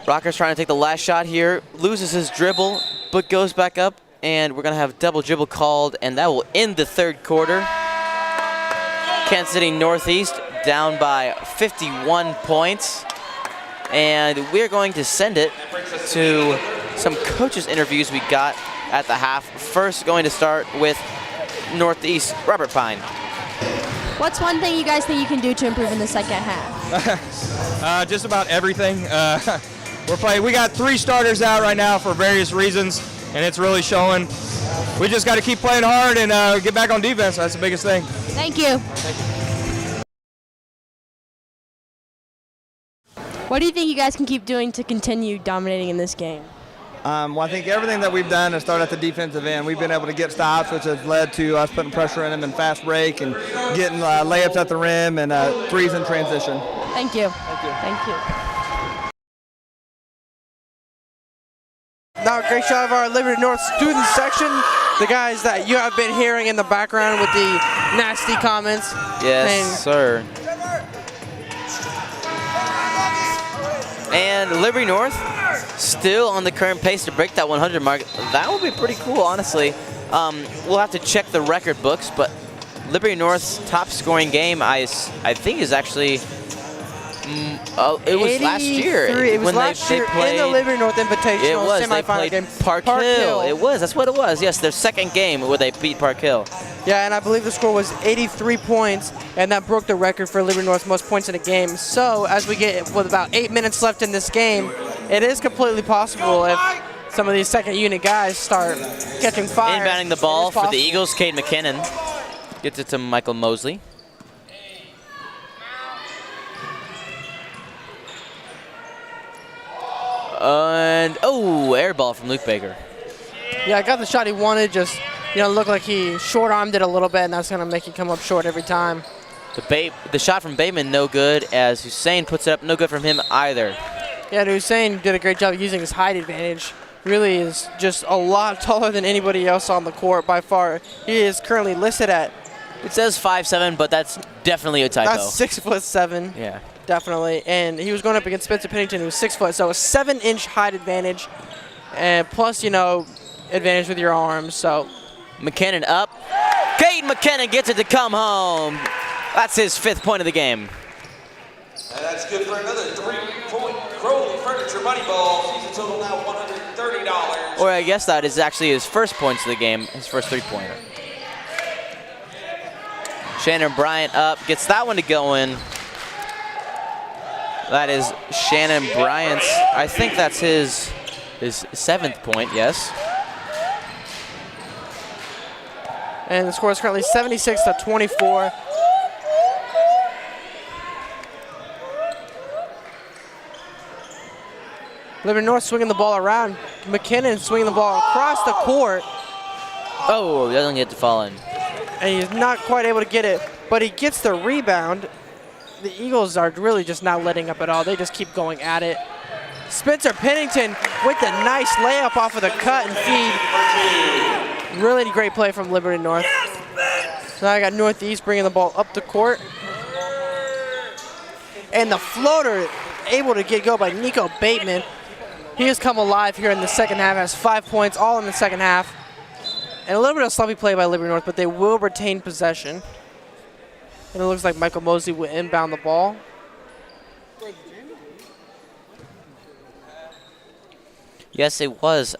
Rocker's trying to take the last shot here. Loses his dribble, but goes back up. And we're going to have double dribble called, and that will end the third quarter. Kansas City Northeast down by 51 points. And we're going to send it to some coaches' interviews we got at the half. First, going to start with Northeast, Robert Pine. What's one thing you guys think you can do to improve in the second half? Just about everything. We got 3 starters out right now for various reasons, and it's really showing. We just got to keep playing hard and get back on defense. That's the biggest thing. Thank you. What do you think you guys can keep doing to continue dominating in this game? Well, I think everything that we've done has started at the defensive end. We've been able to get stops, which has led to us putting pressure in them in fast break and getting layups at the rim and threes in transition. Thank you. Thank you. Thank you. Now, great shot of our Liberty North student section. The guys that you have been hearing in the background with the nasty comments. Yes, sir. And Liberty North still on the current pace to break that 100 mark. That would be pretty cool, honestly. We'll have to check the record books, but Liberty North's top scoring game, I think, is actually it was last year. It was last year in the Liberty North Invitational semifinal game. Park Hill. It was. That's what it was. Yes, their second game where they beat Park Hill. Yeah, and I believe the score was 83 points, and that broke the record for Liberty North's most points in a game. So as we get with about 8 minutes left in this game, it is completely possible if some of these second unit guys start catching fire. Inbounding the ball for the Eagles, Cade McKinnon gets it to Michael Mosley. And air ball from Luke Baker. Yeah, I got the shot he wanted. Just looked like he short-armed it a little bit, and that's gonna make it come up short every time. The shot from Bateman no good, as Hussein puts it up. No good from him either. Yeah, Hussein did a great job using his height advantage. Really is just a lot taller than anybody else on the court by far. He is currently listed at. It says 5'7", but that's definitely a typo. That's 6'7". Yeah. Definitely, and he was going up against Spencer Pennington, who was 6 foot, so a 7-inch height advantage, and plus, advantage with your arms. So McKinnon up. Cade McKinnon gets it to come home. That's his 5th point of the game. And that's good for another 3-point Crowley Furniture Money Ball. Season total now $130. Or I guess that is actually his first points of the game, his first three-pointer. Shannon Bryant up, gets that one to go in. That is Shannon Bryant's, I think that's his 7th point, yes. And the score is currently 76-24. Liberty North swinging the ball around. McKinnon swinging the ball across the court. Oh, doesn't get to fall in. And he's not quite able to get it, but he gets the rebound. The Eagles are really just not letting up at all. They just keep going at it. Spencer Pennington with the nice layup off of the cut and feed. Really great play from Liberty North. So now I got Northeast bringing the ball up the court. And the floater able to go by Nico Bateman. He has come alive here in the second half, has 5 points, all in the second half. And a little bit of sloppy play by Liberty North, but they will retain possession. And it looks like Michael Mosley will inbound the ball. Yes, it was.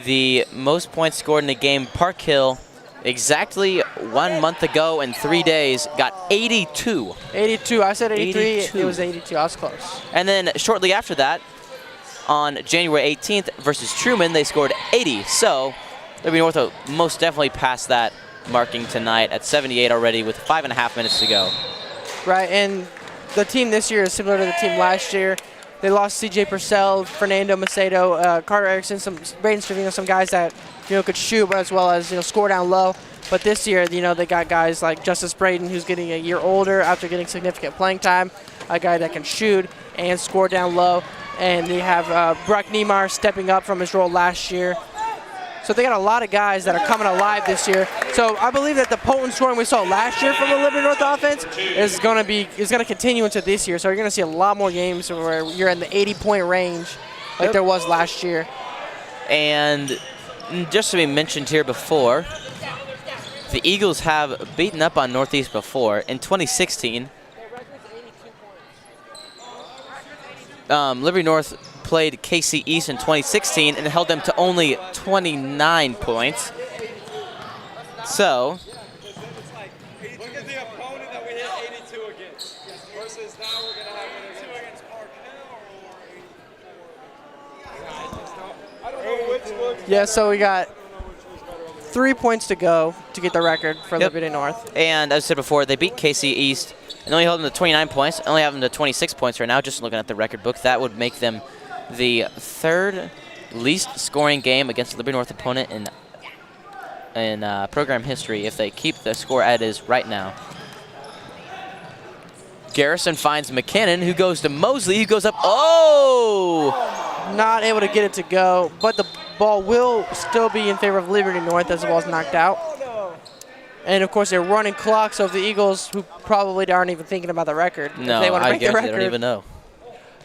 The most points scored in the game, Park Hill, exactly 1 month ago and 3 days, got 82. 82. I said 83. It was 82. I was close. And then shortly after that, on January 18th versus Truman, they scored 80. So Liberty North will most definitely passed that marking tonight at 78 already with 5.5 minutes to go. Right, and the team this year is similar to the team last year. They lost C.J. Purcell, Fernando Macedo, Carter Erickson, some Braden Stravino, some guys that could shoot as well as score down low. But this year, they got guys like Justice Braden, who's getting a year older after getting significant playing time, a guy that can shoot and score down low. And they have Brock Niemeyer stepping up from his role last year. So they got a lot of guys that are coming alive this year. So I believe that the potent scoring we saw last year from the Liberty North offense is going to continue into this year. So you're going to see a lot more games where you're in the 80-point range like there was last year. And just to be mentioned here before, the Eagles have beaten up on Northeast before. In 2016, Liberty North played KC East in 2016 and held them to only 29 points. So, Look at the opponent that we hit 82 against versus now we're going to have 82 against Park Hill. I don't know which one. Yeah, so we got 3 points to go to get the record for Liberty North. And as I said before, they beat KC East and only held them to 29 points. Only have them to 26 points right now, just looking at the record book. That would make them the third least scoring game against Liberty North opponent in program history if they keep the score as it is right now. Garrison finds McKinnon, who goes to Mosley, who goes up. Oh! Not able to get it to go, but the ball will still be in favor of Liberty North as the ball's knocked out. And of course, they're running clock, so if the Eagles, who probably aren't even thinking about the record, no, if they want to break the record, they don't even know.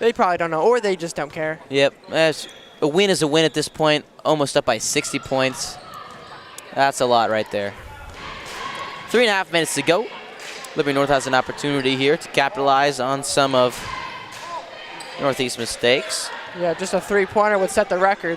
They probably don't know, or they just don't care. Yep, a win is a win at this point. Almost up by 60 points. That's a lot right there. 3.5 minutes to go. Liberty North has an opportunity here to capitalize on some of Northeast mistakes. Yeah, just a three-pointer would set the record.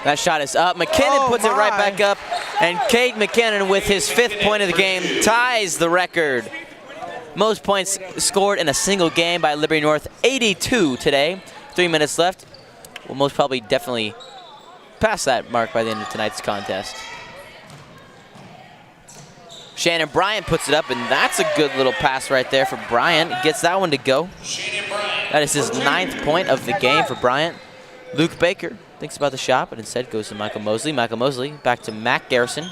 That shot is up. McKinnon puts it right back up. And Cade McKinnon, with his 5th point of the game, ties the record. Most points scored in a single game by Liberty North, 82 today. 3 minutes left. We'll most probably definitely pass that mark by the end of tonight's contest. Shannon Bryant puts it up, and that's a good little pass right there for Bryant. Gets that one to go. That is his 9th point of the game for Bryant. Luke Baker thinks about the shot, but instead goes to Michael Mosley. Michael Mosley back to Mac Garrison.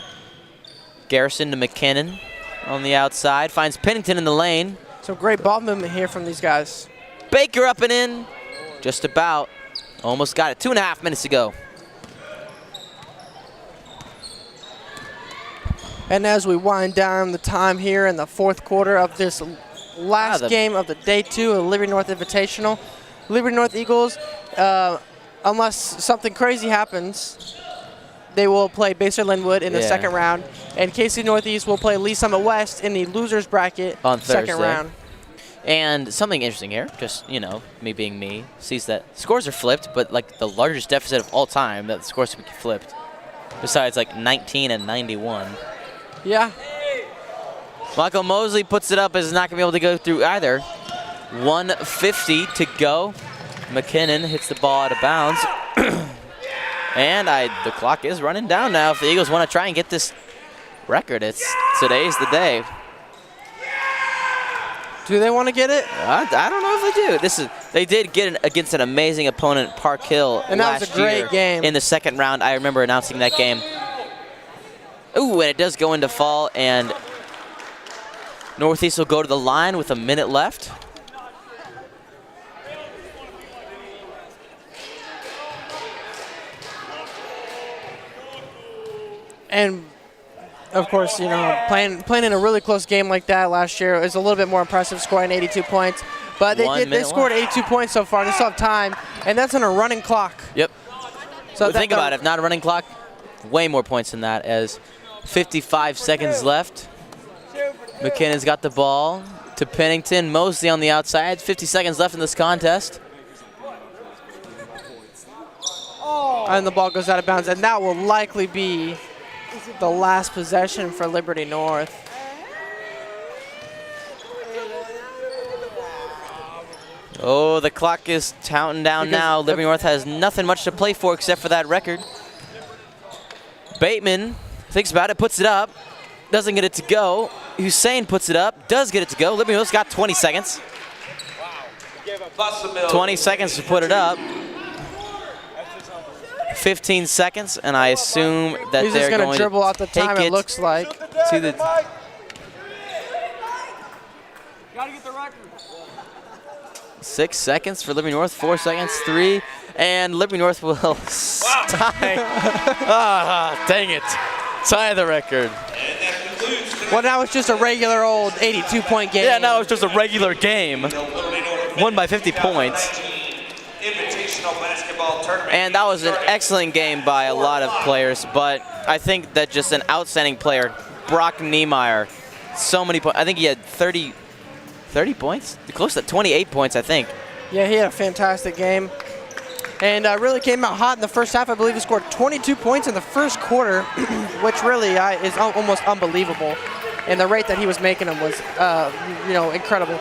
Garrison to McKinnon on the outside. Finds Pennington in the lane. Some great ball movement here from these guys. Baker up and in. Just about. Almost got it. 2.5 minutes to go. And as we wind down the time here in the 4th quarter of this last game of the day 2 of the Liberty North Invitational, Liberty North Eagles, unless something crazy happens, they will play Baser Linwood in the second round. And KC Northeast will play Lee Summit West in the losers bracket on second Thursday. round. And something interesting here, just, you know, me being me, sees that scores are flipped, but like the largest deficit of all time that the scores can be flipped, besides like 19 and 91. Yeah. Michael Mosley puts it up, is not going to be able to go through either. 1:50 to go. McKinnon hits the ball out of bounds. And the clock is running down now. If the Eagles want to try and get this record, today's the day. Do they want to get it? I don't know if they do. They did get it against an amazing opponent, Park Hill, and that was a great game in the second round. I remember announcing that game. Ooh, and it does go into fall, and Northeast will go to the line with a minute left. And of course, you know, playing in a really close game like that last year is a little bit more impressive, scoring 82 points. But they scored 82 points so far. They still have time, and that's on a running clock. Yep. So think about it. If not a running clock, way more points than that. As 55 seconds left, McKinnon's got the ball to Pennington. Mosley on the outside. 50 seconds left in this contest. And the ball goes out of bounds, and that will likely be the last possession for Liberty North. Oh, the clock is counting down now. Liberty North has nothing much to play for except for that record. Bateman thinks about it, puts it up, doesn't get it to go. Hussein puts it up, does get it to go. Liberty North's got 20 seconds. 20 seconds to put it up. 15 seconds, and I assume that he's they're just going to dribble out the time, it looks like. To the Gotta get the record. 6 seconds for Liberty North, 4 seconds, 3, and Liberty North will tie. Dang it. Tie the record. Well, now it's just a regular old 82-point game. Yeah, now it's just a regular game. Won by 50 points. Invitational basketball tournament. And that was an excellent game by a lot of players, but I think that just an outstanding player, Brock Niemeyer, so many points. I think he had 30 points? Close to 28 points, I think. Yeah, he had a fantastic game. And really came out hot in the first half. I believe he scored 22 points in the first quarter, which really is almost unbelievable. And the rate that he was making them was, incredible.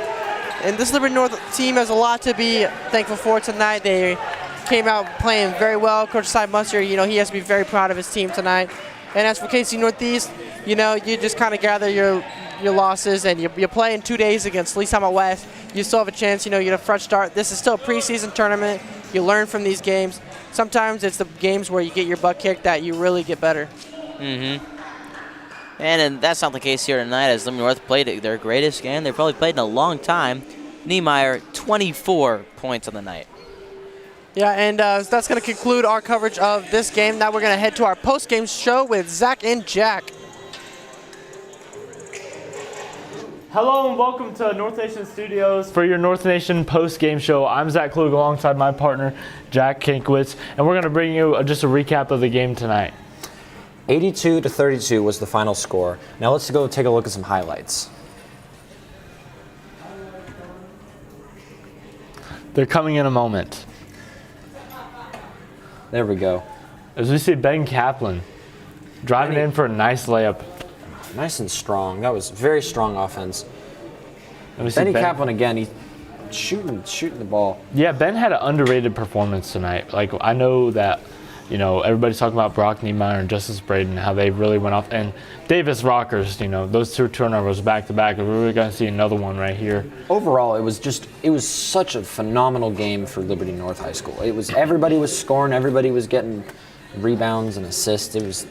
And this Liberty North team has a lot to be thankful for tonight. They came out playing very well. Coach Cy Munster, he has to be very proud of his team tonight. And as for KC Northeast, you just kind of gather your losses, and you play in 2 days against Lee Summit West. You still have a chance, you get a fresh start. This is still a preseason tournament. You learn from these games. Sometimes it's the games where you get your butt kicked that you really get better. Mm-hmm. And that's not the case here tonight, as Liberty North played their greatest game they've probably played in a long time. Niemeyer, 24 points on the night. Yeah, and that's going to conclude our coverage of this game. Now we're going to head to our post-game show with Zach and Jack. Hello and welcome to North Nation Studios for your North Nation post-game show. I'm Zach Klug alongside my partner, Jack Kinkwitz, and we're going to bring you just a recap of the game tonight. 82-32 was the final score. Now let's go take a look at some highlights. They're coming in a moment. There we go. As we see Ben Kaplan driving in for a nice layup. Nice and strong. That was very strong offense. Benny Kaplan again, he's shooting the ball. Yeah, Ben had an underrated performance tonight. Like, I know that, everybody's talking about Brock Niemeyer and Justice Braden, how they really went off. And Davis Rockers, those two turnovers back to back. We're really going to see another one right here. Overall, it was such a phenomenal game for Liberty North High School. Everybody was scoring, everybody was getting rebounds and assists.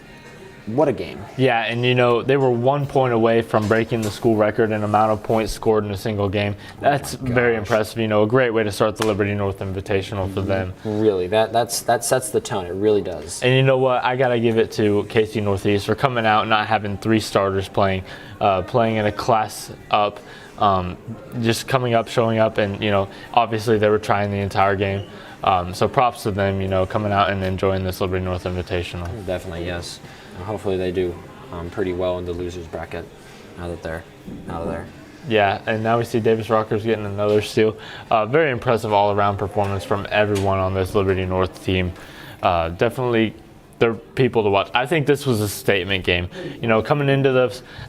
What a game. Yeah, and they were 1 point away from breaking the school record in amount of points scored in a single game. That's very impressive. A great way to start the Liberty North Invitational for them. Really, that sets the tone. It really does. And you know what? I got to give it to KC Northeast for coming out and not having 3 starters playing in a class up, just coming up, showing up, and obviously they were trying the entire game. So props to them, coming out and enjoying this Liberty North Invitational. Definitely, yes. Hopefully they do. pretty well in the losers bracket now that they're out of there. Yeah, and now we see Davis Rockers getting another steal. Very impressive all-around performance from everyone on this Liberty North team. Definitely, they're people to watch. I think this was a statement game. You know, coming into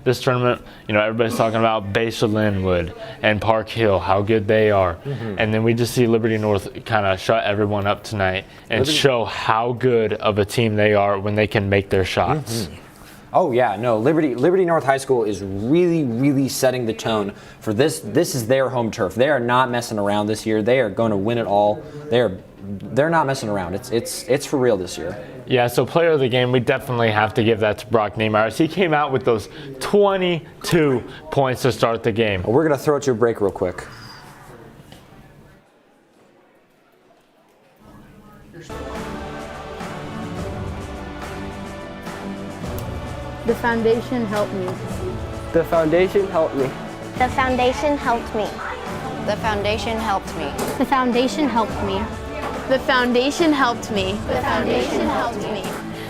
this tournament, you know, everybody's talking about Besa Linwood and Park Hill, how good they are. And then we just see Liberty North kind of shut everyone up tonight and show how good of a team they are when they can make their shots. Oh yeah, no, Liberty North High School is really setting the tone for this. This is their home turf. They are not messing around this year. They are going to win it all. They're not messing around. It's for real this year. Yeah, so player of the game, we definitely have to give that to Brock Niemeyer. He came out with those 22 points to start the game. Well, we're going to throw it to a break real quick. The foundation helped me. The foundation helped me. The foundation helped me. The foundation helped me. The foundation helped me. The foundation helped me. The foundation helped me.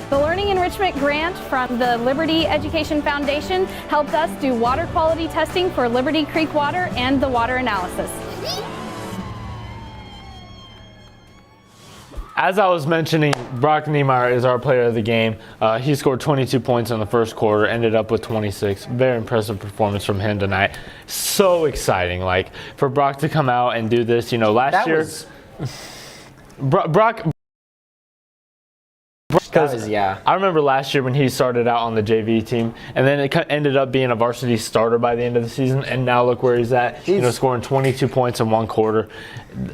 The Learning Enrichment Grant from the Liberty Education Foundation helped us do water quality testing for Liberty Creek water and the water analysis. As I was mentioning, Brock Niemeyer is our player of the game. He scored 22 points in the first quarter, ended up with 26. Very impressive performance from him tonight. So exciting, like, for Brock to come out and do this. You know, last year, Brock. Yeah. I remember last year when he started out on the JV team, and then it ended up being a varsity starter by the end of the season, and now look where he's at, you know, scoring 22 points in one quarter.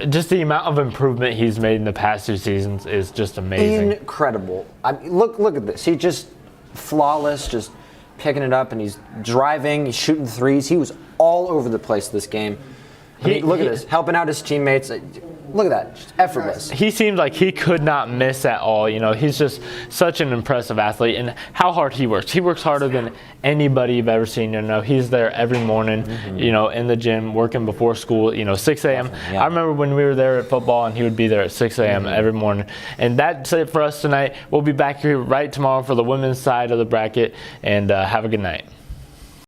Just the amount of improvement he's made in the past 2 seasons is just amazing. Incredible. Look at this. He just flawless, just picking it up, and he's driving, he's shooting threes. He was all over the place this game. Look at this, helping out his teammates. Look at that, just effortless. He seemed like he could not miss at all. You know, he's just such an impressive athlete, and how hard he works. He works harder than anybody you've ever seen. You know, he's there every morning, you know, in the gym, working before school, you know, 6 a.m. I remember when we were there at football, and he would be there at 6 a.m. every morning. And that's it for us tonight. We'll be back here right tomorrow for the women's side of the bracket, and have a good night.